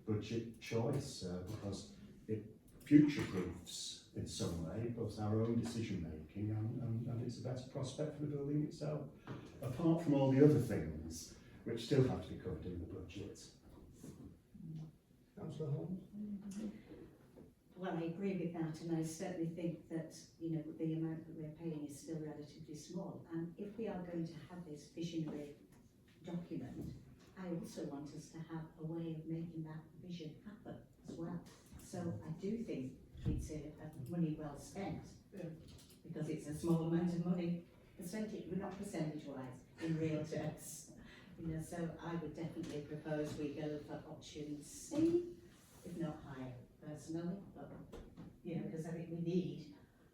budget choice because it future-proofs in some way both our own decision making and it's a better prospect for the building itself, apart from all the other things which still have to be covered in the budget. Councillor Holmes? Well, I agree with that, and I certainly think that, you know, the amount that we're paying is still relatively small. And if we are going to have this visionary document, I also want us to have a way of making that vision happen as well. So I do think it's a money well spent, because it's a small amount of money, not percentage-wise, in real terms. You know, so I would definitely propose we go for option C, if not higher, personally. But, you know, because I think we need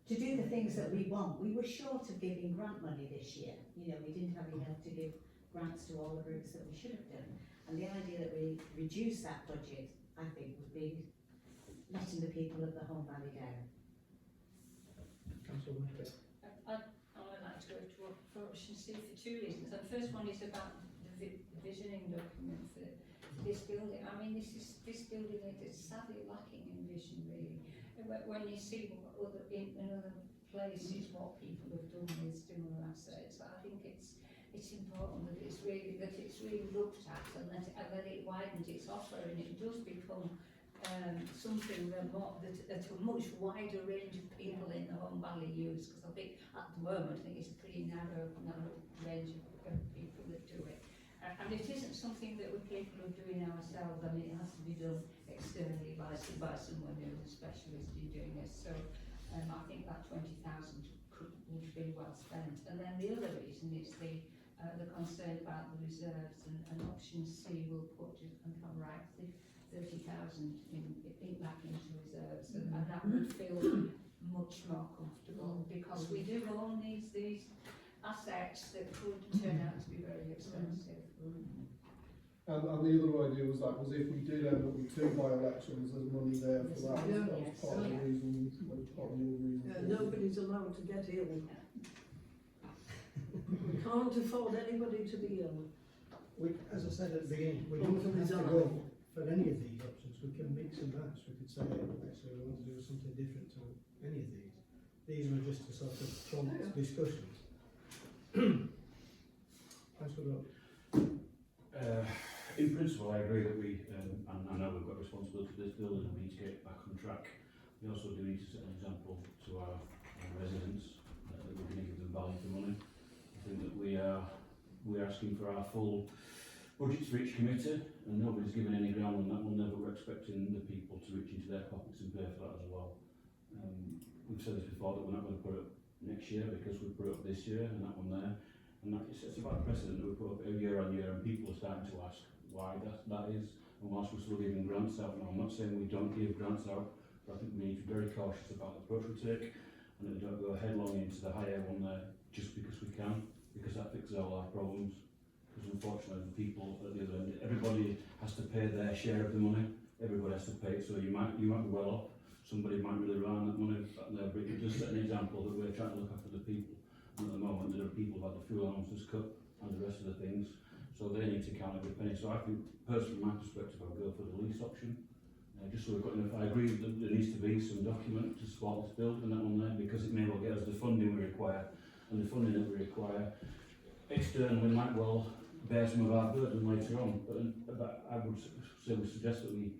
to do the things that we want. We were short of giving grant money this year. You know, we didn't have enough to give grants to all the groups that we should have done. And the idea that we reduce that budget, I think, would be letting the people of the Home Valley down. Councillor Whitaker? I would like to go for option C for two reasons. The first one is about the visioning document for this building. I mean, this building is sadly lacking in vision, really. When you see in other places what people have done with similar assets, I think it's important that it's really looked at and that it widens its offer and it does become something that a much wider range of people in the Home Valley use, because I think at the moment it's a pretty narrow range of people that do it. And it isn't something that we're capable of doing ourselves. I mean, it has to be done externally by someone who's a specialist in doing this. So I think that 20,000 would be well spent. And then the other reason is the concern about the reserves, and option C will put and come right 30,000 back into reserves, and that would feel much more comfortable, because we do own these assets that could turn out to be very expensive. And the other idea was if we did end up with 2 by-elections, there's money there for that. Yeah. That was part of the reason, part of the reason. Nobody's allowed to get ill. We can't afford anybody to be ill. As I said at the beginning, we don't have to go for any of these options. We can mix and match. We could say, actually, we want to do something different to any of these. These were just a sort of prompt discussions. Councillor Rowe? In principle, I agree that we, and I know we've got responsibility for this building and we need to get it back on track. We also do need to set an example to our residents that we're going to give them value for money. I think that we're asking for our full budgets for each committee, and nobody's given any ground on that one there, but we're expecting the people to reach into their pockets and pay for that as well. We've said this before, that we're not going to put it up next year because we put it up this year and that one there. And that it's about a precedent that we put up year on year, and people are starting to ask why that is, and whilst we're still giving grants out. Now, I'm not saying we don't give grants out, but I think we need to be very cautious about the approach we take, and that we don't go headlong into the higher one there just because we can, because that fixes all our problems. Because unfortunately, the people at the other end, everybody has to pay their share of the money. Everybody has to pay it, so you might be well off. Somebody might really rely on that money, but it just set an example that we're trying to look after the people. And at the moment, there are people who have the fuel allowances cut and the rest of the things, so they need to count every penny. So I think, personally, from my perspective, I'll go for the lease option. Just so we've got enough. I agree that there needs to be some document to support this build and that one there, because it may well get us the funding we require, and the funding that we require externally might well bear some of our burden later on. But I would say we suggest that we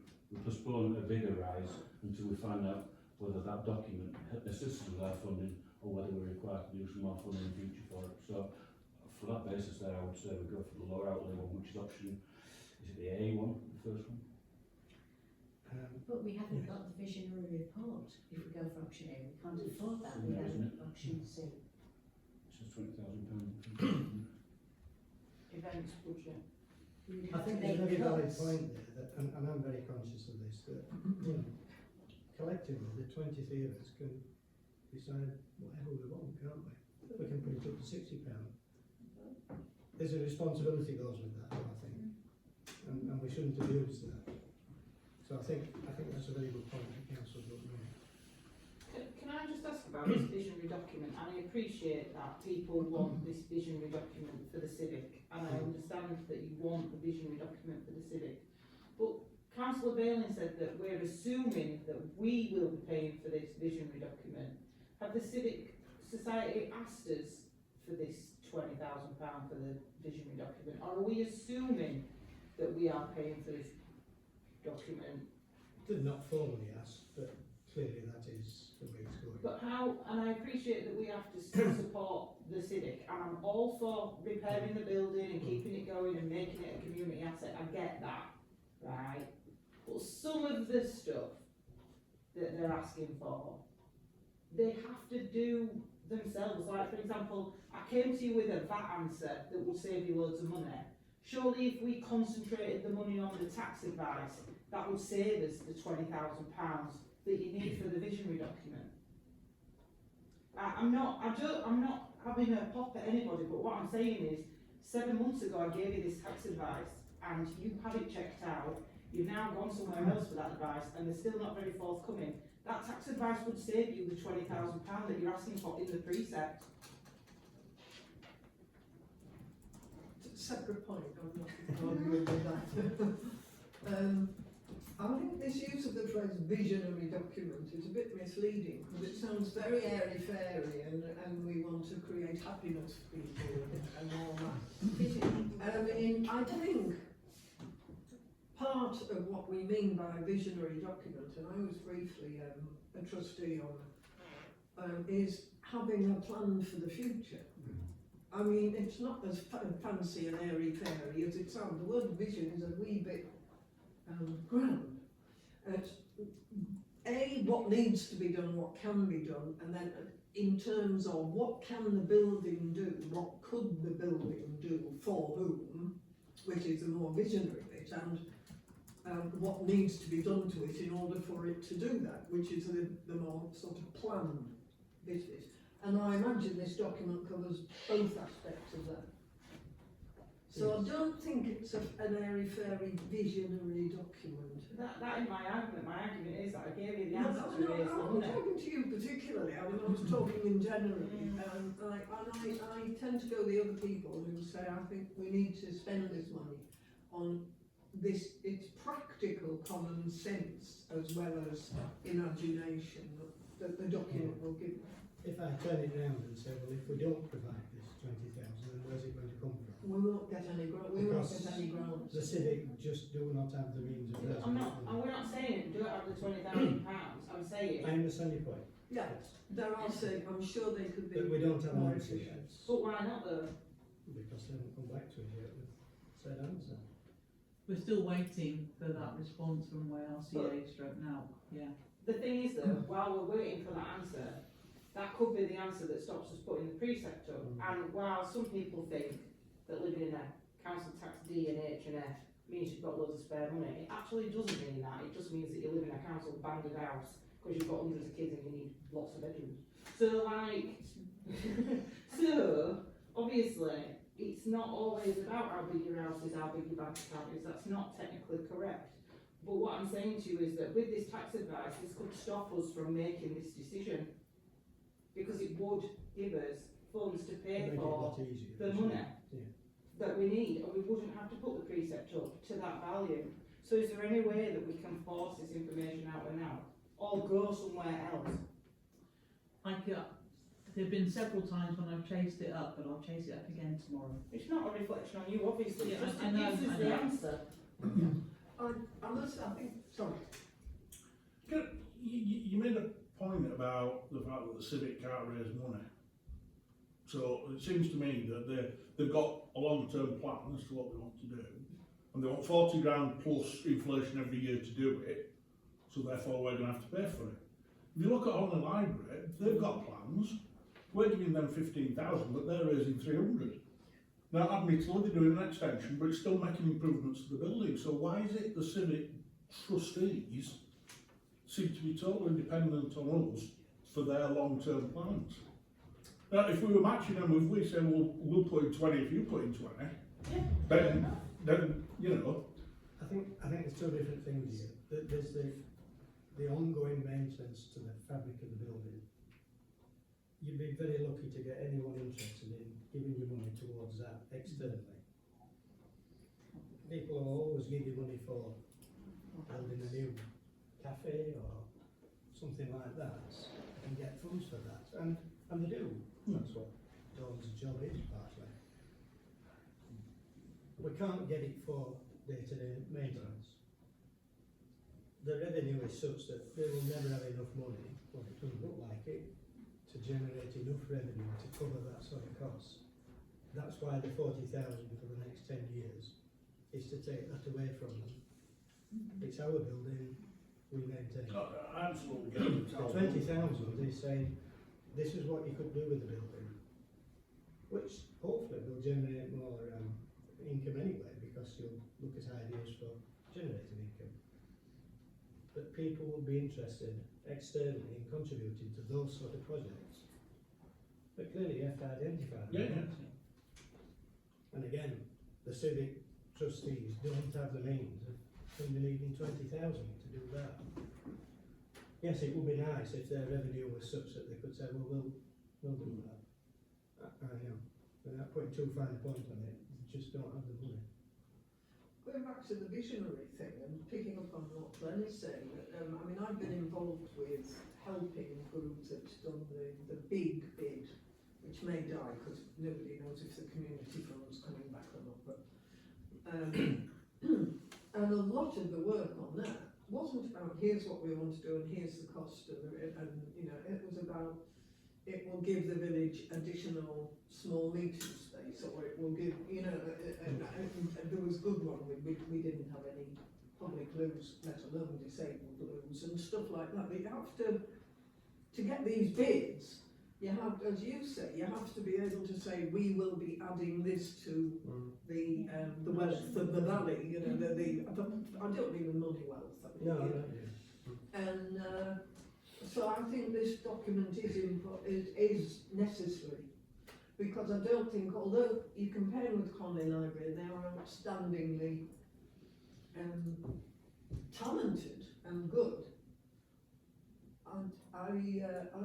postpone a bigger rise until we find out whether that document assists with our funding, or whether we're required to do some more funding in the future for it. So for that basis there, I would say we go for the lower outlay one, which is option, is it the A one, the first one? But we haven't got the visionary report. If we go for option A, we can't afford that without option C. Which is £20,000. Events budget. I think there's a very valid point there, that, and I'm very conscious of this, that you know, collectively the 20 theatres can decide whatever we want, can't we? We can put it up to £60. There's a responsibility goes with that, I think, and we shouldn't abuse that. So I think that's a very good point that Council brought in. Can I just ask about this visionary document? And I appreciate that people want this visionary document for the Civic, and I understand that you want the visionary document for the Civic. But Councillor Bailey said that we're assuming that we will be paying for this visionary document. Have the Civic Society asked us for this £20,000 for the visionary document, or are we assuming that we are paying for this document? Did not formally ask, but clearly that is the way it's going. But how, and I appreciate that we have to support the Civic, and I'm all for repairing the building and keeping it going and making it a community asset, I get that, right? But some of the stuff that they're asking for, they have to do themselves. Like, for example, I came to you with a VAT answer that will save you loads of money. Surely if we concentrated the money on the tax advice, that would save us the £20,000 that you need for the visionary document. I'm not having a pop at anybody, but what I'm saying is, 7 months ago I gave you this tax advice and you had it checked out. You've now gone somewhere else for that advice and they're still not very forthcoming. That tax advice would save you the £20,000 that you're asking for in the precept. Separate point, I'm not arguing with that. I think this use of the phrase visionary document is a bit misleading because it sounds very airy-fairy and we want to create happiness for people and all that. I think part of what we mean by a visionary document, and I was briefly a trustee on, is having a plan for the future. I mean, it's not as fancy and airy-fairy as it sounds. The word vision is a wee bit grand. It's what needs to be done, what can be done, and then in terms of what can the building do, what could the building do for whom, which is the more visionary bit, and what needs to be done to it in order for it to do that, which is the more sort of planned business. And I imagine this document covers both aspects of that. So I don't think it's an airy-fairy visionary document. That is my argument. My argument is that I gave you the No, answer to no, raise I'm the not money. talking to you particularly, I mean, I was talking in general. I tend to go the other people who say, I think we need to spend this money on this, it's practical common sense as well as imagination that the document will give. If I turn it round and say, well, if we don't provide this 20,000, then where's it going to come from? We won't get any grant. We won't get any grants. The Civic just do not have the means of raising I'm not, it. and we're not saying do it out of the £20,000. I'm saying, I understand your point, Yeah, there are some, I'm sure they could be but we don't have more an answer efficient. yet, but why not though? because they haven't come back to us yet with said answer. We're still waiting for that response from YRCA stroke now, yeah. The thing is though, while we're waiting for that answer, that could be the answer that stops us putting the precept up. And while some people think that living in a council tax D and H and F means you've got loads of spare money, it actually doesn't mean that. It just means that you live in a council banded house because you've got hundreds of kids and you need lots of bedrooms. So like, so obviously it's not always about how big your house is, how big your bank account is. That's not technically correct. But what I'm saying to you is that with this tax advice, this could stop us from making this decision. Because it would give us funds to pay Make it a for lot easier, the isn't money it? that we need, and we wouldn't have to put the precept up to that value. So is there any way that we can force this information out and out, or go somewhere else? There've been several times when I've chased it up, but I'll chase it up again tomorrow. It's not a reflection on you, obviously, Yeah, just I it know, gives us I the know. answer. I think, sorry. You made a point about the fact that the Civic can't raise money. So it seems to me that they've got a long-term plan as to what they want to do. And they want 40 grand plus inflation every year to do it. So therefore we're going to have to pay for it. If you look at Honley Library, they've got plans. We're giving them 15,000, but they're raising 300. Now, admittedly, they're doing an extension, but it's still making improvements to the building. So why is it the Civic trustees seem to be totally dependent on us for their long-term plans? Now, if we were matching them, if we say, well, we'll put in 20 if you put in 20, then you know. I think there's two different things here. There's the ongoing maintenance to the fabric of the building. You'd be very lucky to get anyone interested in giving you money towards that externally. People will always give you money for building a new cafe or something like that, and get funds for that, and they do. That's what Dawn's job is, partly. We can't get it for day-to-day maintenance. The revenue is such that they will never have enough money, well, it doesn't look like it, to generate enough revenue to cover that sort of cost. That's why the 40,000 for the next 10 years is to take that away from them. It's our building, we maintain. I absolutely get it. The 20,000 is saying, this is what you could do with the building, which hopefully will generate more income anyway, because you'll look at ideas for generating income. But people will be interested externally in contributing to those sort of projects. But clearly you have to identify them. Yeah. And again, the civic trustees don't have the means of needing 20,000 to do that. Yes, it would be nice if their revenue was such that they could say, well, we'll do that. I know, without putting too fine a point on it, they just don't have the money. Going back to the visionary thing and picking up on what Glenn is saying, I mean, I've been involved with helping groups that's done the big bid, which may die because nobody knows if the community fund's coming back or not. But and a lot of the work on that wasn't about here's what we want to do and here's the cost and you know, it was about it will give the village additional small meeting space, or it will give, you know, and there was good one, we didn't have any public loos, let alone disabled loos and stuff like that. But you have to get these bids, you have, as you say, you have to be able to say, we will be adding this to the wealth of the valley, you know, I don't mean the money wealth, I mean, No, you know. And so I think this document is necessary, because I don't think, although you compare with Conley Library, they are outstandingly talented and good, and I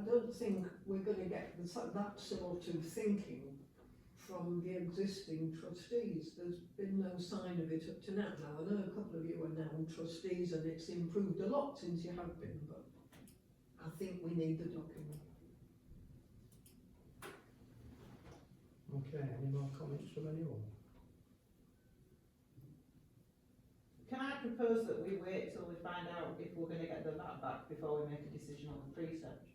don't think we're going to get that sort of thinking from the existing trustees. There's been no sign of it up to now. Now I know a couple of you are now trustees and it's improved a lot since you have been, but I think we need the document. Okay, any more comments from anyone? Can I propose that we wait till we find out if we're going to get the VAT back before we make a decision on the pre-search?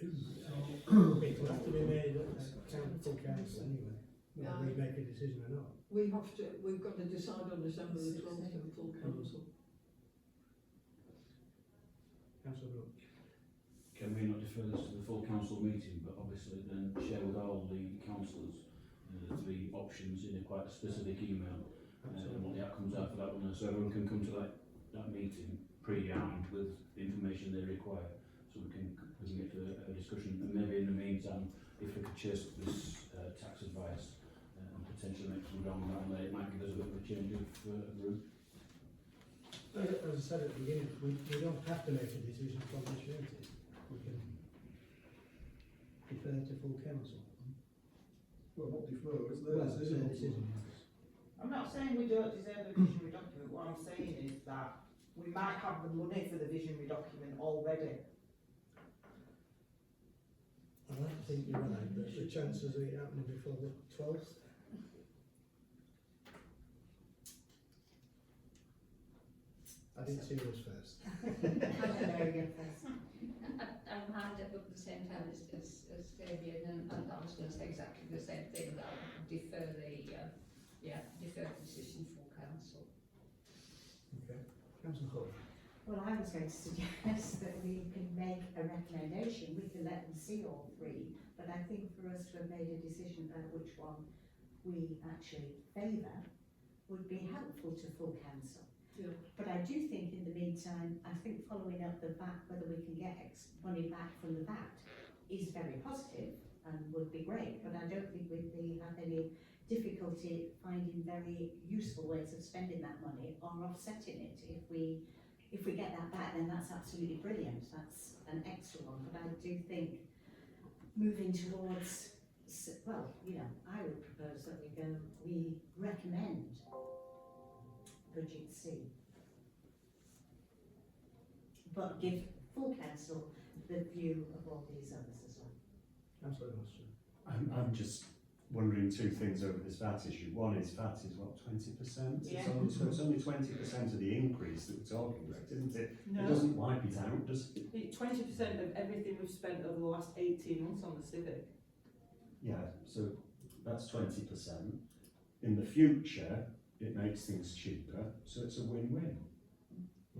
It will have to be made at full council anyway, whether we make a decision or not. We've got to decide on December the 12th in full council. Councillor Brooke. Can we not defer this to the full council meeting, but obviously then share with all the councillors the three options in a quite specific email, and what the outcomes are for that one, so everyone can come to that meeting pre-armed with the information they require, so we can get to a discussion, and maybe in the meantime, if we could chase this tax advice and potentially make some ground around there, it might give us a bit of a change of route. As I said at the beginning, we don't have to make a decision from this meeting. We can defer to full council. Well, not defer, it's their Well, it's decision. their decision, yes. I'm not saying we don't deserve a visionary document, what I'm saying is that we might have the money for the visionary document already. I think you're right, but the chances of it happening before the 12th. I didn't see yours first. I'm hand up at the same time as Fabian, and I was going to say exactly the same thing, that I would defer the decision for council. Okay. Councillor Hull. Well, I was going to suggest that we can make a recommendation, we can let them see all three, but I think for us to have made a decision about which one we actually favour would be helpful to full council. Yeah. But I do think in the meantime, I think following up the VAT, whether we can get money back from the VAT is very positive and would be great, but I don't think we have any difficulty finding very useful ways of spending that money or offsetting it. If we get that back, then that's absolutely brilliant. That's an extra one. But I do think moving towards, well, you know, I would propose that we recommend budget C. But give full council the view of all these others as well. Councillor Austin. I'm just wondering two things over this VAT issue. One is VAT is what, 20%? Yeah. So it's only 20% of the increase that we're talking about, isn't it? No. It doesn't wipe it out, does it? 20% of everything we've spent over the last 18 months on the Civic. Yeah, so that's 20%. In the future, it makes things cheaper, so it's a win-win.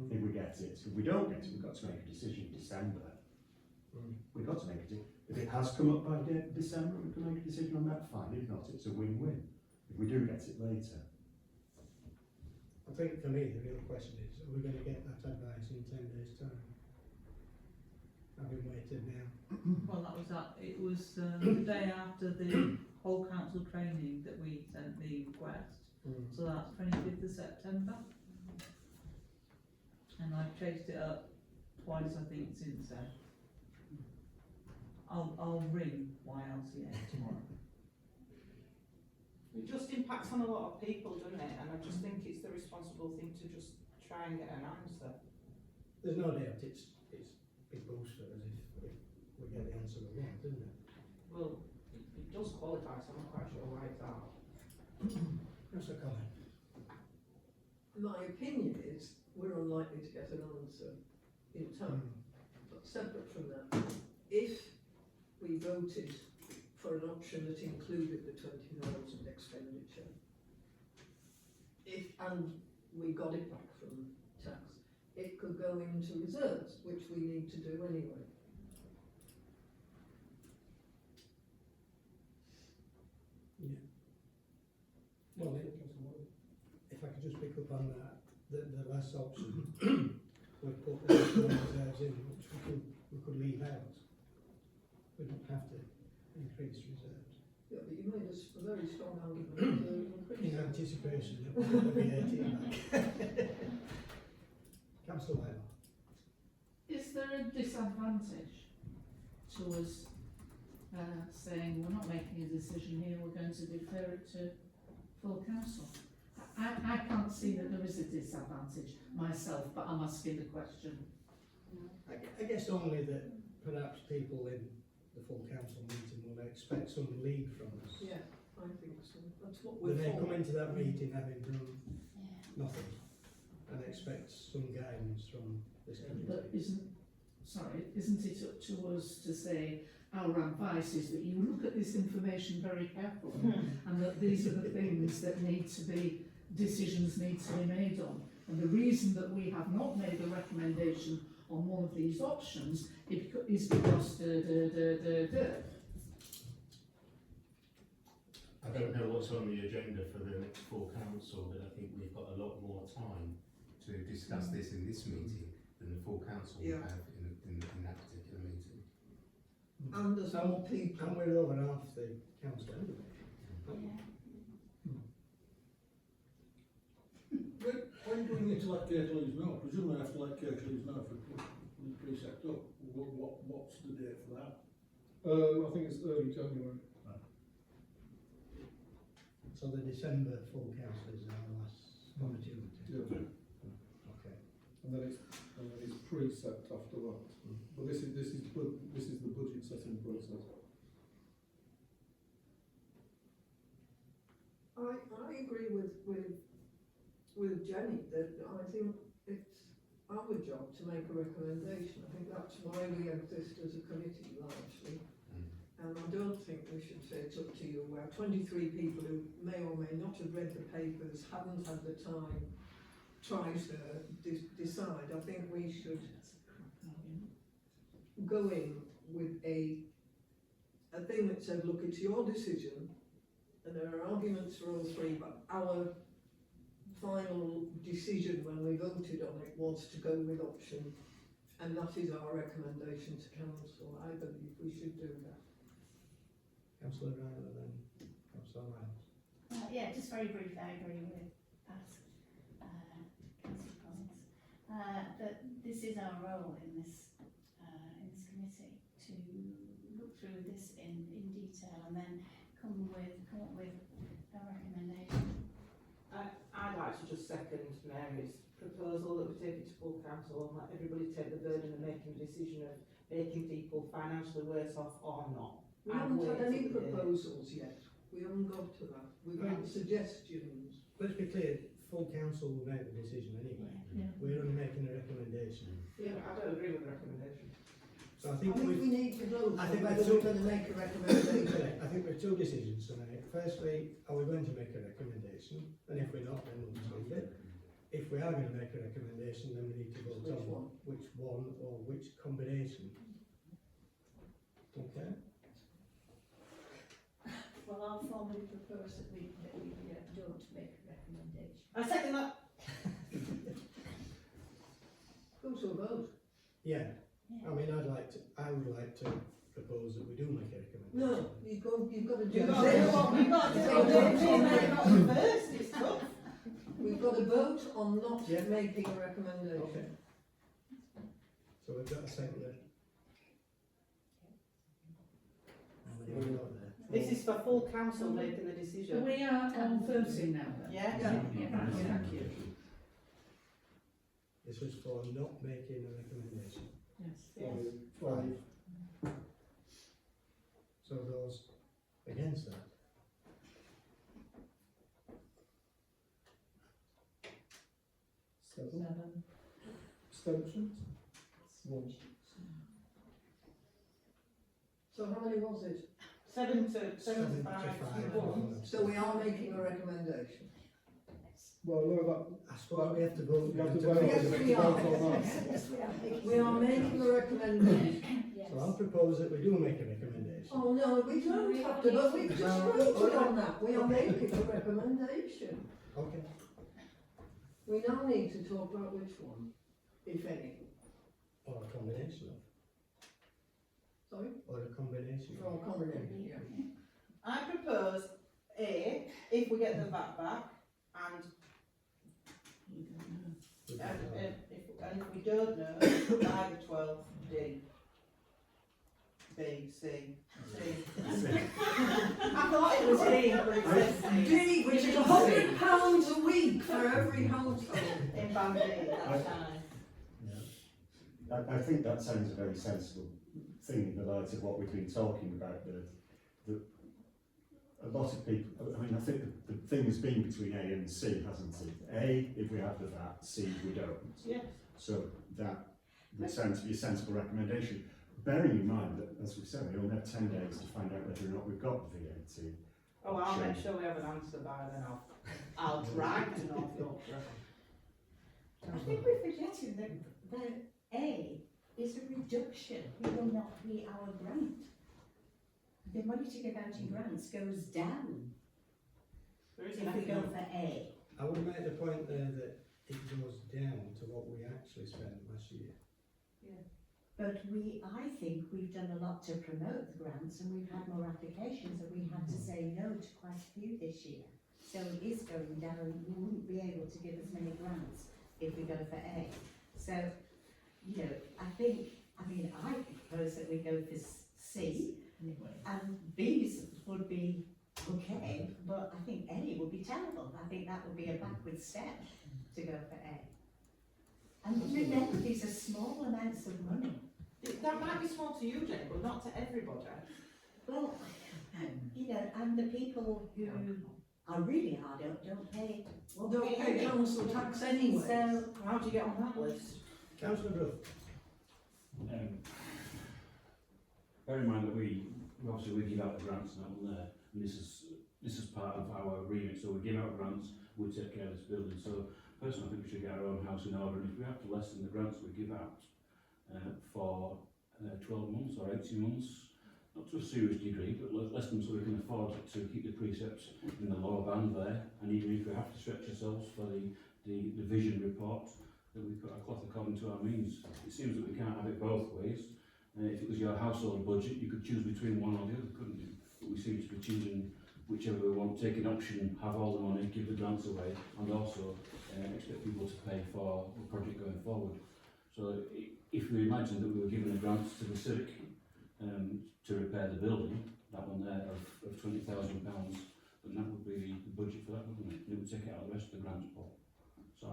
If we get it. If we don't get it, we've got to make a decision in December. We've got to make a decision. If it has come up by December, we can make a decision on that, fine. If not, it's a win-win. If we do get it later. I think for me, the real question is, are we going to get that advice in 10 days' time? Having waited now. Well, that was that. It was the day after the whole council training that we sent the request. So that's 25th of September. And I've chased it up twice, I think, since then. I'll ring YLCA tomorrow. It just impacts on a lot of people, doesn't it? And I just think it's the responsible thing to just try and get an answer. There's no doubt it's big boost for us if we get the answer we want, isn't it? Well, it does qualify, so I'm not quite sure why it's out. Councillor Collins. My opinion is we're unlikely to get an answer in time. But separate from that, if we voted for an option that included the 20,000 expenditure, and we got it back from tax, it could go into reserves, which we need to do anyway. Yeah. Well, if I could just pick up on that, the last option, we put the reserves in, which we could leave out. We don't have to increase reserves. Yeah, but you made a very strong argument to increase In it. anticipation that we're going to be 18 back. Councillor Wyler. Is there a disadvantage to us saying we're not making a decision here, we're going to defer it to full council? I can't see that there is a disadvantage myself, but I'm asking the question. I guess only that perhaps people in the full council meeting will expect some lead from us. Yeah, I think so. That's what we're When they for. come into that meeting having done nothing and expect some guidance from this committee. But isn't it up to us to say our advice is that you look at this information very carefully and that these are the things that decisions need to be made on. And the reason that we have not made a recommendation on one of these options is because I don't know what's on the agenda for the next full council, but I think we've got a lot more time to discuss this in this meeting than the full council will have in that particular meeting. And there's more people. And we're over half the council anyway. When do we need to let Kirklees know? Presumably we have to let Kirklees know if we put the precept up. What's the date for that? I think it's early January. So the December full council is our last opportunity. Yeah. Okay. And then it's precept after that. But this is the budget setting process. I agree with Jenny that I think it's our job to make a recommendation. I think that's why we exist as a committee largely. And I don't think we should say it's up to you, where 23 people who may or may not have read the papers, haven't had the time, try to decide. I think we should go in with a thing that said, look, it's your decision, and there are arguments for all three, but our final decision when we voted on it was to go with option, and that is our recommendation to council. I believe we should do that. Councillor Ryder, then Councillor Miles. Yeah, just very briefly, I agree with Pat, Councillor Collins, that this is our role in this committee to look through this in detail and then come up with a recommendation. I'd like to just second it to full council and let everybody take the burden of making a decision of making people financially worse off or not. We haven't had any proposals yet, we haven't got to that, we've had suggestions. Let's be clear, full council will make the decision anyway. Yeah. We're only making a recommendation. Yeah, I don't agree with the recommendation. So I think we we've, need to vote I on think whether we've we're going to make a recommendation. I think we've two decisions tonight. Firstly, are we going to make a recommendation? And if we're not, then we'll just leave it. If we are going to make a recommendation, then we need to vote Which on one? which one or which combination. Okay? Well, I'll formally propose that we don't make a recommendation. I second that. Go to a vote. Yeah. I mean, I would like to propose that we do make a recommendation. No, you've got to do You've got to it. first, it's tough. We've got to vote on not Yeah. making a recommendation. Okay. So we've got a second there. How many have we got there? This is for full council making the decision. We are on voting now then. Yeah? Thank you. This was for not making a recommendation. Yes. Five. So those against that? Seven. Abstentions? One. So how many was it? 7 to 5 Seven to to 1. So we are making a recommendation. Well, no, I suppose we have to vote. you have to to vote on Yes, it. we are. Vote on that. We are making a recommendation. So I'll propose that we do make a recommendation. Oh no, we don't have to, but we just voted on that. We are making a recommendation. Okay. We now need to talk about which one, if any. Or a combination of. Sorry? Or a combination For of. a combination, yeah. I propose A, if we get the VAT back, and if we don't know, by the 12th, D. B, C. I thought it was D, but it says C. D, which is £100 a week for every household. In Band D, that's fine. I think that sounds a very sensible thing in the light of what we've been talking about. A lot of people, I mean, I think the thing has been between A and C, hasn't it? A, if we have the VAT, C, we don't. Yeah. So that would sound to be a sensible recommendation. Bearing in mind that, as we said, we only have 10 days to find out whether or not we've got the VAT. Oh, I'll make sure we have an answer by then. I'll drive to North Yorkshire. I think we're forgetting that A is a reduction, it will not be our grant. The money to give out in grants goes down There is if we go for A. I would make the point there that it goes down to what we actually spent last year. But I think we've done a lot to promote the grants and we've had more applications and we had to say no to quite a few this year. So it is going down, we wouldn't be able to give as many grants if we go for A. So, you know, I propose that we go for C and B's would be okay, but I think A would be terrible. I think that would be a backward step to go for A. And remember, these are small amounts of money. That might be small to you, Jane, but not to everybody. Well, you know, and the people who are really hard up don't pay. Don't pay council tax anyway. So how do you get on that list? Councillor Brook. Bear in mind that we obviously we give out the grants and that one there, and this is part of our remit. So we give out grants, we take care of this building. So personally, I think we should get our own house in order. And if we have to lessen the grants we give out for 12 months or 18 months, not to a serious degree, but less them so we can afford to keep the precepts in the lower band there. And even if we have to stretch ourselves for the vision report, that we cut our cloth according to our means. It seems that we can't have it both ways. If it was your household budget, you could choose between one or the other, couldn't you? But we seem to be choosing whichever we want, take an option, have all the money, give the grants away, and also expect people to pay for the project going forward. So if we imagine that we were given a grant to the Civic to repair the building, that one there of £20,000, then that would be the budget for that, wouldn't it? It would take it out of the rest of the grants pot. So So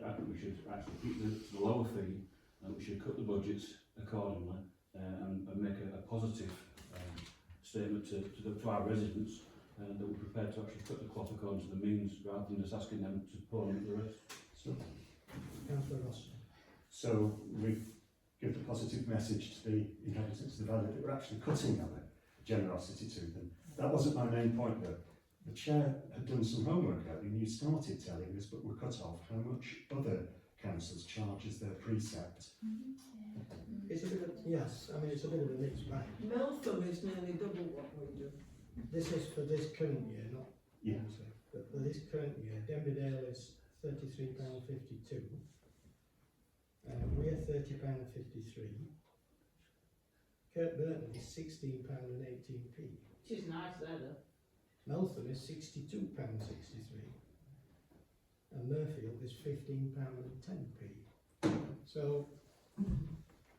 I think we should actually keep the lower fee, and we should cut the budgets accordingly, and make a positive statement to our residents, that we're prepared to actually cut the cloth according to the means, rather than just asking them to pony up the rest. So, Councillor Ross. So we give the positive message to the inhabitants of the valley that we're actually cutting our generosity to them. That wasn't my main point though. The chair had done some homework out and you started telling us, but we're cut off, how much other councils charge as their precept. It's a bit of, yes, I mean, it's a bit of a mixed bag. Meltham is nearly double what we do. This is for this current year, not Yeah. obviously, but for this current year, Denbydale is £33.52. We're £30.53. Kirkburton is £16.18p. Which is nice there though. Meltham is £62.63. And Murfield is £15.10p. So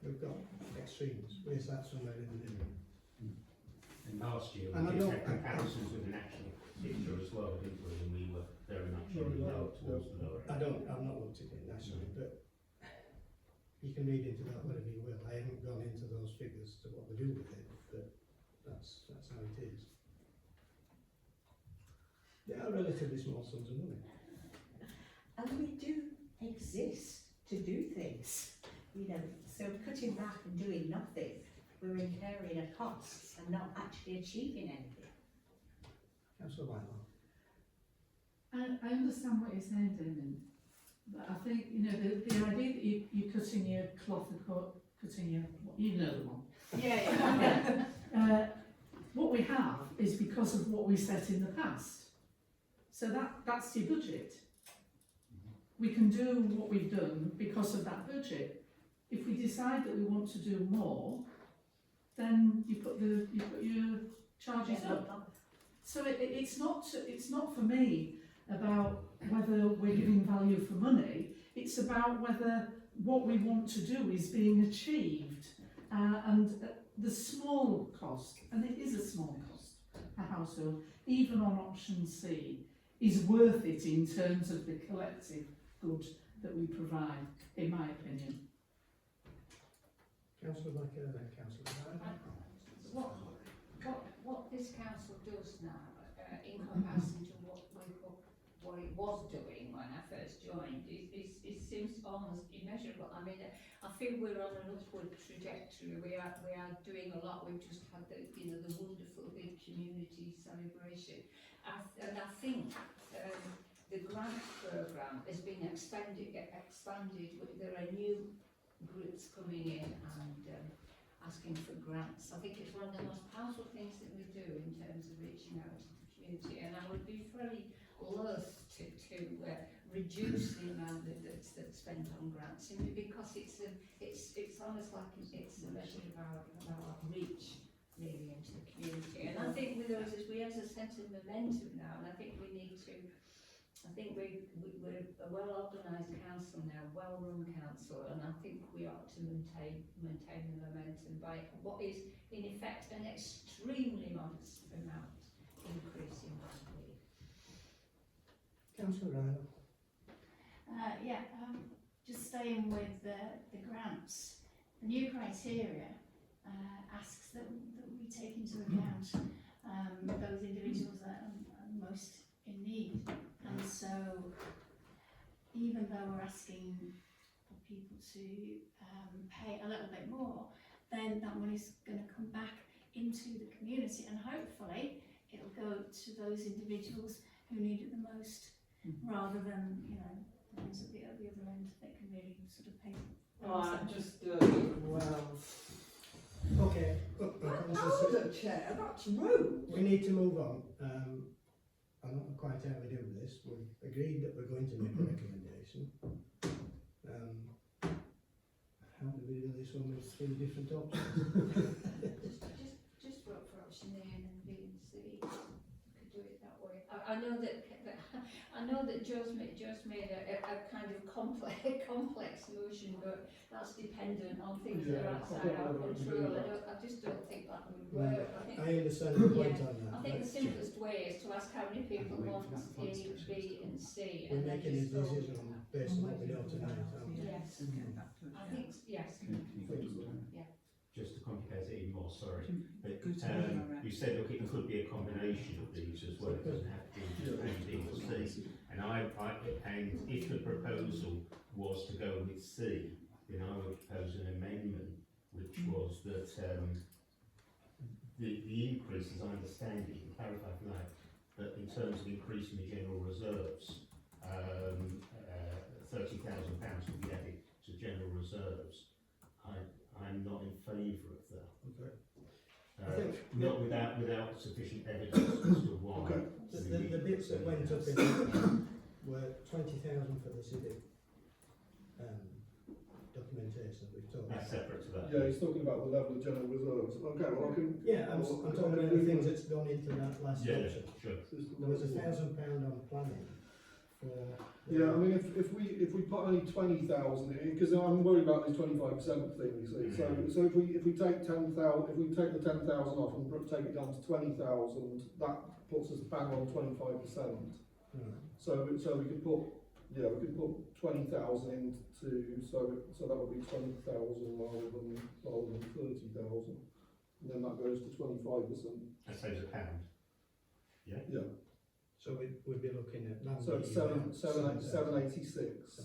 we've got extremes. We're sat somewhere in the middle. And last year And I we did don't- have comparisons with an actual picture as well, didn't we? And we were very much in the low towards the lower. I've not looked at it naturally, but you can read into that whatever you will. I haven't gone into those figures to what they do with it, but that's how it is. They are relatively small sums of money. And we do exist to do things, you know, so cutting back and doing nothing, we're incurring a cost and not actually achieving anything. Councillor Whitelaw. I understand what you're saying, Damien, but I think, you know, the idea that you're cutting your cloth, cutting your, you know the one. Yeah. What we have is because of what we set in the past. So that's your budget. We can do what we've done because of that budget. If we decide that we want to do more, then you put your charges up. So it's not for me about whether we're giving value for money. It's about whether what we want to do is being achieved, and the small cost, and it is a small cost per household, even on option C, is worth it in terms of the collective good that we provide, in my opinion. Councillor Blacker, then Councillor Ryder. What this council does now, in comparison to what it was doing when I first joined, it seems almost immeasurable. I mean, I feel we're on an upward trajectory. We are doing a lot. We've just had the wonderful big community celebration, and I think the grant programme has been expanded. There are new groups coming in and asking for grants. I think it's one of the most powerful things that we do in terms of reaching out to the community, and I would be very loath to reduce the amount that's spent on grants, simply because it's almost like it's a measure of our reach really into the community. And I think with us, we have a sense of momentum now, and I think we need to. I think we're a well-organised council now, well-run council, and I think we ought to maintain the momentum by what is, in effect, an extremely modest amount increase in value. Councillor Ryder. Just staying with the grants, the new criteria asks that we take into account those individuals that are most in need. And so, even though we're asking for people to pay a little bit more, then that money's going to come back into the community, and hopefully it'll go to those individuals who need it the most, rather than, you know, those at the other end that can really sort of pay. Okay, Chair, that's rude. we need to move on. I'm not quite how we do this. We've agreed that we're going to make a recommendation. How do we do this one with 3 different options? Just vote for option A and then B and C. We could do it that way. I I know that I know that Joe's made a kind of complex motion, but that's dependent on things that are outside our control. I just don't think that would work. I understand the point on that. I think the simplest way is to ask how many people want A, B and C. We're and then making a just go- decision based on what we know tonight, aren't we? Yes, I think, yes. Just to complicate it even more, sorry. But, you said, look, it could be a combination of these as well, it doesn't have to be A, B or C. And and if the proposal was to go with C, then I would propose an amendment, which was that, the increase, as I understand it, you can clarify from that in terms of increasing the general reserves, £30,000 would be added to general reserves. I'm not in favour of that. Okay. Not without sufficient evidence as to why. Okay. The bits that went up in that were 20,000 for the civic documentation that we've talked about. That's separate to that. Yeah, he's talking about the level of general reserves. Okay, well I can. Yeah, I'm talking about the things that's gone into that last Yeah, option. sure. There was £1,000 on planning for. Yeah, I mean, if we put only 20,000 in, because I'm worried about this 25% thing, you see. So if we take 10,000, if we take the 10,000 off and take it down to 20,000, that puts us bang on 25%. So we could put 20,000 into so that would be 20,000 rather than 30,000, and then that goes to 25%. That saves £1. Yeah. Yeah. So we'd be looking at that. So it's 786.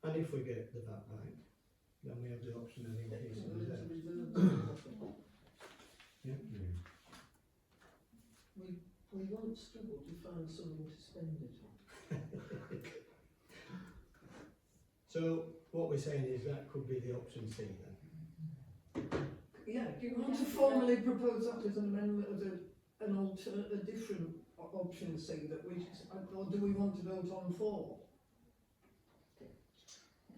And if we get the VAT back, then we have the option of increasing the reserves. Yeah. We won't struggle to find something to spend it on. So what we're saying is that could be the option C then. Yeah, do you want to formally propose that as an amendment, as a different option C that we, or do we want to vote on 4?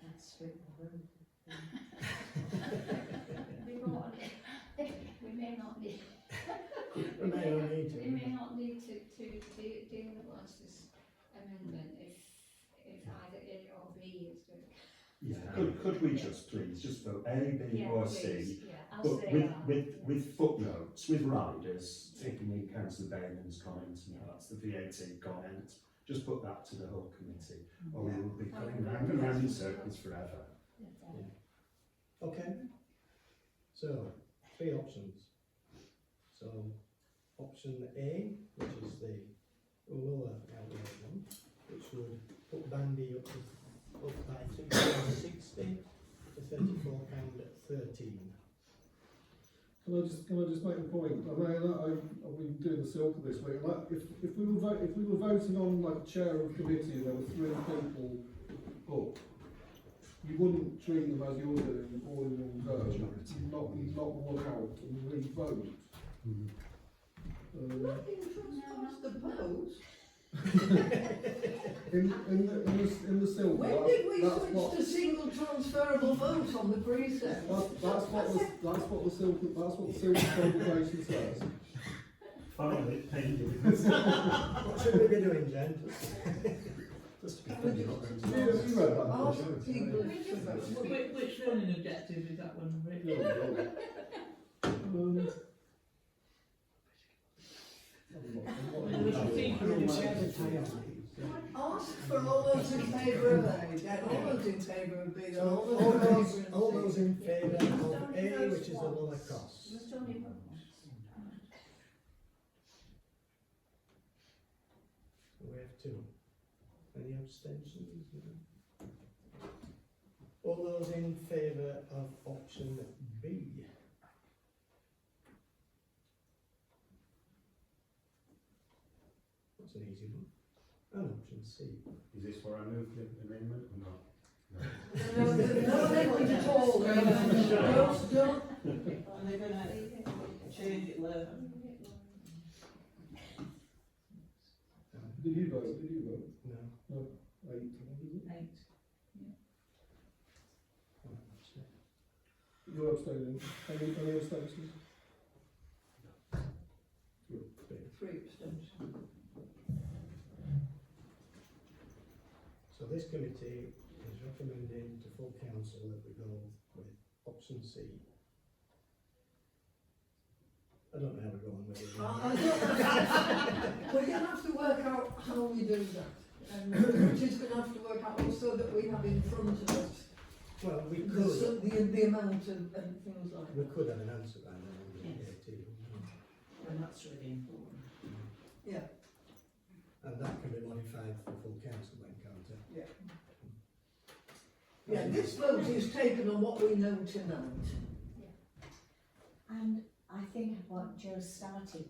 That's it. We may not need. We may not need to. We may not need to deal with this amendment if either A or B is good. Yeah. Could we just please just vote A, B Yeah, or please. C, Yeah, I'll but say with footnotes, with riders, taking in Councillor Bainham's comment, and that's the VAT comment, just put that to the whole committee, or we will be going round and round in circles forever. Yeah. Okay. So 3 options. So option A, which is the lower outlay one, which would put Bandy up by £2.60 to £34.13. Can I just make a point? I mean, I've been doing the silk this week. Like, if we were voting on like chair of committee and there were 3 people up, you wouldn't treat them as you're doing all in one go. You'd knock one out and re-vote. Nothing transfers the vote. in the silk. When did we switch to single transferable vote on the precinct? That's what the silk publication says. Finally, paid you. What should we be doing, Jen? You read that? Ask people if to vote. Which running objective is that one, Rick? Ask for all those in favour of A, then all those in favour of B, then all All those in favour of A, which is the lower cost. Must only vote once. We have 2. Any abstentions? No. All those in favour of option B? That's an easy one. And option C. Is this where I move the amendment or not? No, no amendment at all. No. And they're going to change it later. Did you vote? No. No. 8. What is it? 8. You're abstaining. Any abstentions? So this committee is recommending to full council that we go with option C. I don't know how we're going with it. We're going to have to work out how we do that. Which is going to have to work out also that we have in front of us Well, we the, could, the amount and things like we that. could have an answer by then on the Yes. 18th. And that's really important. Yeah, And that can be modified for full council then, can't it? yeah. Yeah, this vote is taken on what we know tonight. And I think what Joe started,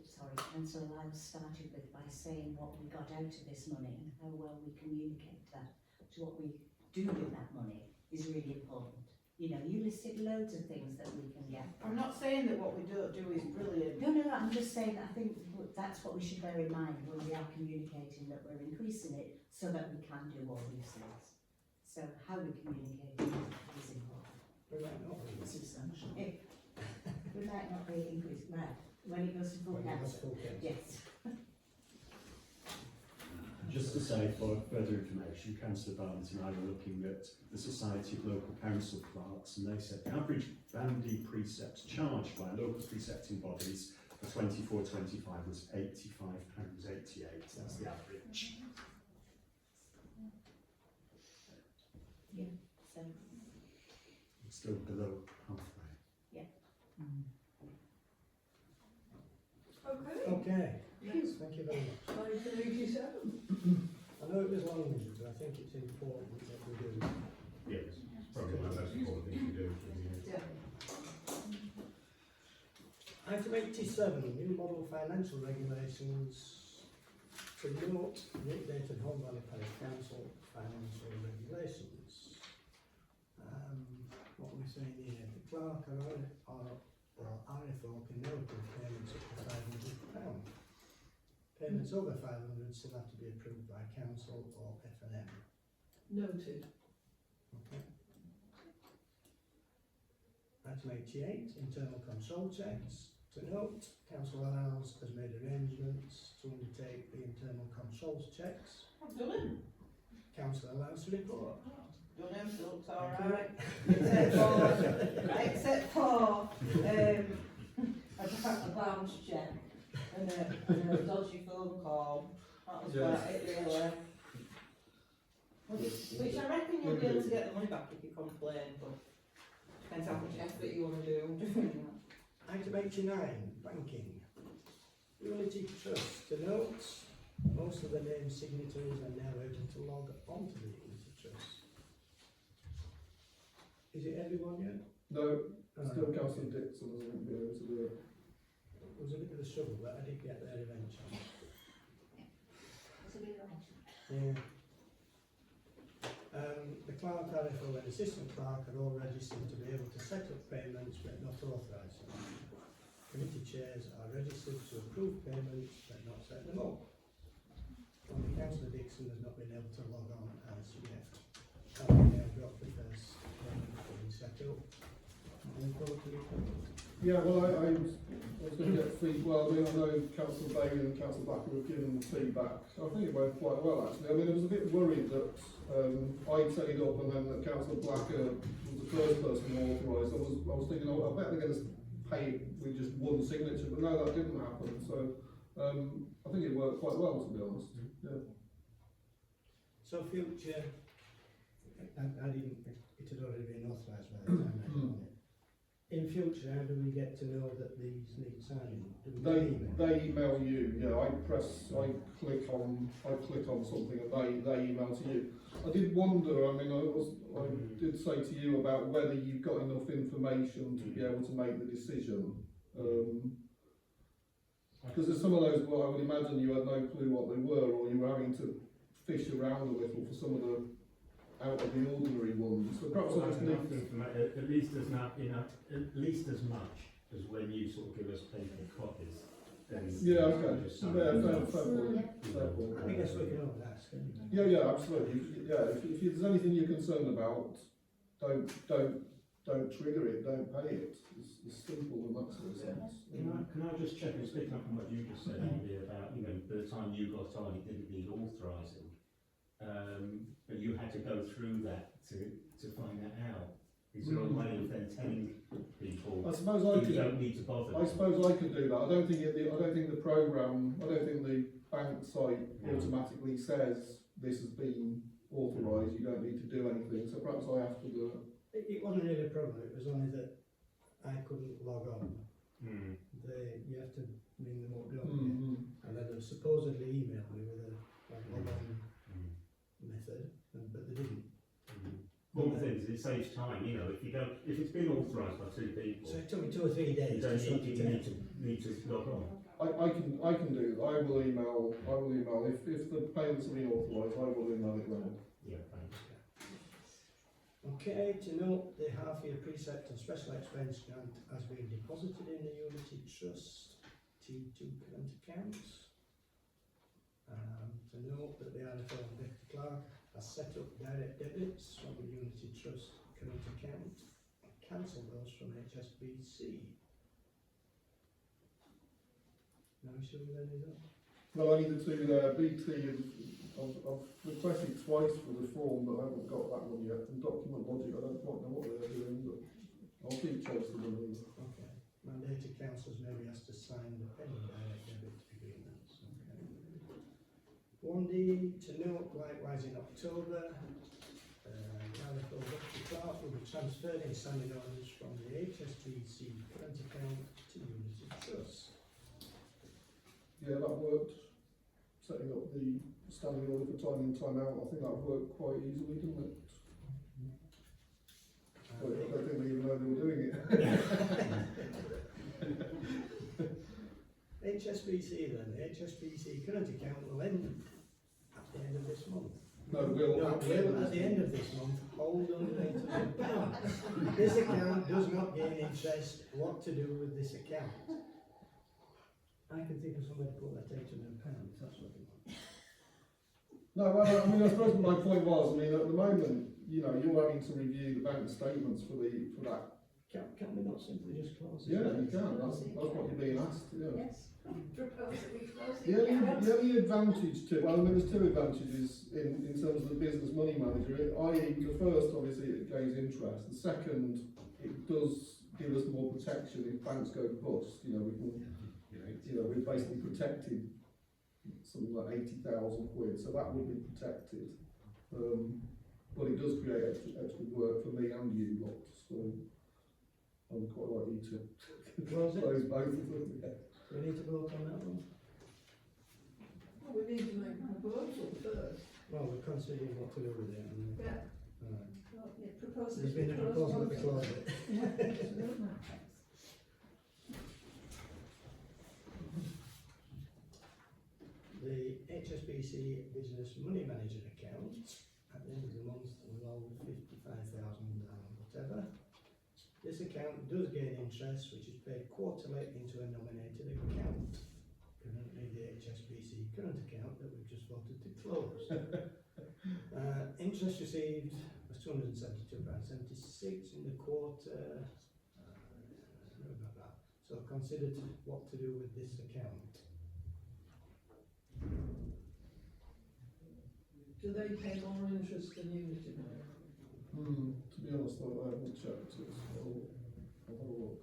Councillor Lyles started with by saying what we got out of this money and how well we communicate that to what we do with that money is really important. You know, you listed loads of things that we can get. I'm not saying that what we don't do is brilliant. No, I'm just saying that I think that's what we should bear in mind when we are communicating that we're increasing it so that we can do all these things. So how we communicate is important. We might not be. It's essential. We might not be increasing, right, when it goes to full When it goes council. full council. Yes. Just to say, for further information, Councillor Barnes and I were looking at the Society of Local Council Clerks, and they said the average bandy precepts charged by local precepting bodies for 24-25 was £85.88. That's the average. Yeah, so, It's still below halfway. Okay. Okay, Yes. thank you very much. 1987. I know it was long, but I think it's important that we do. Yes, it's probably one of the most important things to do. Yeah. Item 87, new model financial regulations. To note, the updated Home Valley Parish Council financial regulations. What are we saying here? The clerk or RFO can now approve payments up to £500. Payments over 500 still have to be approved by council or F&M. Noted. Okay. Item 88, internal control checks. To note, Councillor Lyles has made arrangements to undertake the internal controls checks. I've done them. Councillor Lyles to report. Done them, so looks Thank alright. you. Except for a bounce check and a dodgy phone call. That was about it really. Which I reckon you'll be able to get the money back if you complain, but depends how much effort you want to do doing that. Item 89, banking. Unity Trust. To note, most of the named signatories are now able to log onto the Unity Trust. Is it everyone yet? No, Oh, still okay. Councillor Dixon hasn't been able to do it. It was a bit of a struggle, but I did get there eventually. It's a bit of a Yeah. The clerk, RFO and assistant clerk are all registered to be able to set up payments but not authorise them. Committee chairs are registered to approve payments but not set them up. Only Councillor Dixon has not been able to log on as yet. That will now drop because payment being set up. Any thought to report? Yeah, well, I was going to get feedback. Well, I mean, I know Councillor Bailey and Councillor Blacker have given feedback. I think it went quite well, actually. I mean, I was a bit worried that I turned up and then that Councillor Blacker was the first person authorised. I was thinking, oh, I bet they're going to pay with just one signature, but no, that didn't happen. So I think it worked quite well, to be honest. Yeah. So future, I didn't, it had already been authorised by the time I got on it. In future, how do we get to know that these need signing? Do we get email? They email you. Yeah, I click on something and they email to you. I did wonder. I mean, I did say to you about whether you've got enough information to be able to make the decision. Because there's some of those. Well, I would imagine you had no clue what they were, or you were having to fish around a little for some of the out of the ordinary ones. So perhaps I just need At least as much as when you sort of give us paper copies. Then Yeah, okay. just Yeah, sign fair it. point. Fair point. I guess we can always ask. Yeah, absolutely. Yeah, if there's anything you're concerned about, don't trigger it, don't pay it. It's simple in that sort of sense. Can I just check and speak up on what you just said, Andy, about, the time you got on, it didn't need authorising. but you had to go through that to find that out. Is there a way of then telling people I suppose you don't need to bother? I suppose I could do that. I don't think the programme, I don't think the bank site automatically says this has been authorised, you don't need to do anything, so perhaps I have to do it. It wasn't really a problem, it was only that I couldn't log on. You have to ring them up, don't you? And then they supposedly emailed me with a log on method, but they didn't. One of the things is it saves time, you know, if it's been authorised by 2 people, So it took me 2 or 3 days. you don't to sort it out. need to log on. I can do that. I will email if the payments have been authorised, I will email it round. Yeah, thanks. Okay, to note, the half-year precept and special expense grant has been deposited in the Unity Trust T2 current accounts. To note that the RFL and Deputy Clerk has set up direct debits from the Unity Trust current account and cancelled those from HSBC. No issue with any of that? Well, only the two there, BT, I've requested twice for the form, but I haven't got that one yet. And Document Logic, I don't quite know what they're doing, but I'll keep chasing them. Okay. Mandated councillors may be asked to sign the pending direct debit agreements. Okay. 1D, to note, likewise in October, RFL Deputy Clerk will be transferred in standing orders from the HSBC current account to Unity Trust. Yeah, that worked. Setting up the standing order for time in, time out, I think that worked quite easily, didn't it? I don't think they even know they were doing it. HSBC then, the HSBC current account will end at the end of this month. No, will at the end of this month, hold £180. This account does not gain interest. What to do with this account? I can think of somebody to put that £800, that's what they want. No, well, I mean, I suppose my point was, I mean, at the moment, you know, you're having to review the bank statements for that. Can we not simply just close it? Yeah, you can. That's what you're being asked. Yeah. Yes. Propose that we close The only advantage to, well, I mean, there's two advantages in terms of the business money manager. I.e., the first, obviously, it gains interest. The second, it does give us more protection if banks go bust. You know, we can. You know, we've basically protected something like 80,000 quid, so that would be protected. But it does create extra work for me and you lot, so I would quite like you to close both of them. Yeah. We need to vote on that one? Well, we need to make a proposal first. Well, we're considering what to do with it. Yeah. Right. Well, the proposal There's been a proposal that we close it. The HSBC Business Money Manager account at the end of the month will hold 55,000 whatever. This account does gain interest, which is paid quarterly into a nominated account. Currently the HSBC current account that we've just voted to close. Interest received was £272.76 in the quarter. So consider what to do with this account. Do they pay more interest than Unity now? To be honest, I haven't checked it. I'll have a look.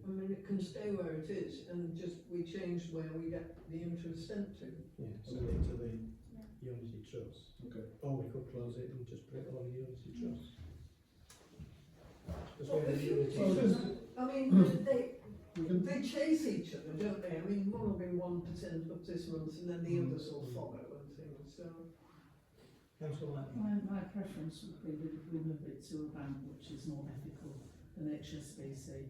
I mean, it can stay where it is, and just we change where we get the interest sent to. Yeah, send it to the Unity Trust. Okay. Or we could close it and just put it on the Unity Trust. Just Well, where the if Unity you- Trust. I mean, they chase each other, don't they? I mean, one will be 1% up this month, and then the others will follow and things. So. Councillor My preference would be that we move it to a bank which is more ethical than HSBC.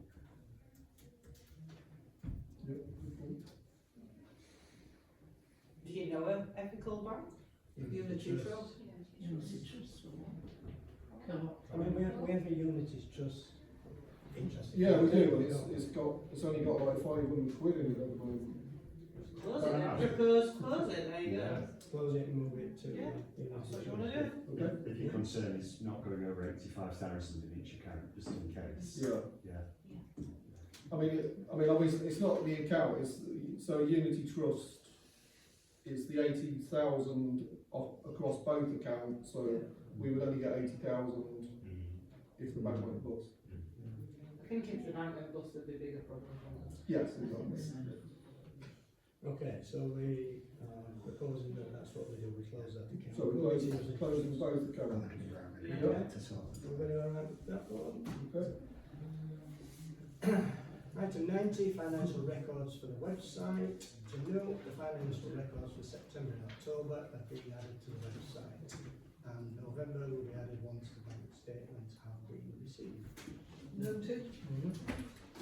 Yep. Do you know an ethical bank? Unity Trust. Unity Trust will come up. I mean, we have a Unity Trust interest. Yeah, we do, but it's only got like 500 quid in it at the moment. Close it, then. Close it, there you go. Close it and move it to Yeah, Unity that's what Trust. you want to do. Okay. If your concern is not going over 85,000 in each account, just in case. Yeah. Yeah. I mean, obviously, it's not the account. It's so Unity Trust. it's the 80,000 across both accounts, so we would only get 80,000 if the bank went bust. I think if the bank went bust, there'd be a bigger problem. Yes, exactly. Okay, so we proposing that that's what we do, we close that account. So we're closing both accounts. Everybody all right with that one? Okay. Item 90, financial records for the website. To note, the financial records for September and October have been added to the website, and November will be added once the bank statements have been received. Noted.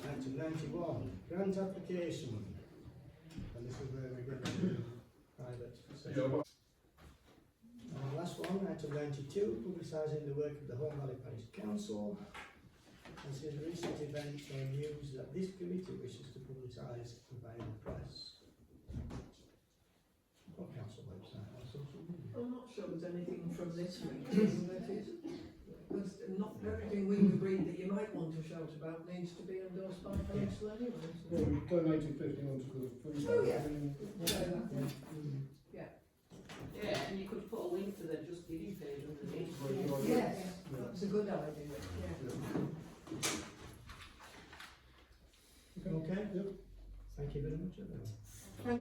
Item 91, grant application. And this is where we get into private session. And the last one, item 92, publicising the work of the Home Valley Parish Council. This is a recent event or news that this committee wishes to publicise via the press. What council website or social media? I'm not sure there's anything from this meeting that is, because not everything we've agreed that you might want to shout about needs to be endorsed by council anyway. So. Yeah, we donated 1,500 to the food Oh, bank. yeah. Yeah, and you could put a link to the Just Giving page underneath. Yes, that's a good idea, yeah. Okay? Yep. Thank you very much, everyone.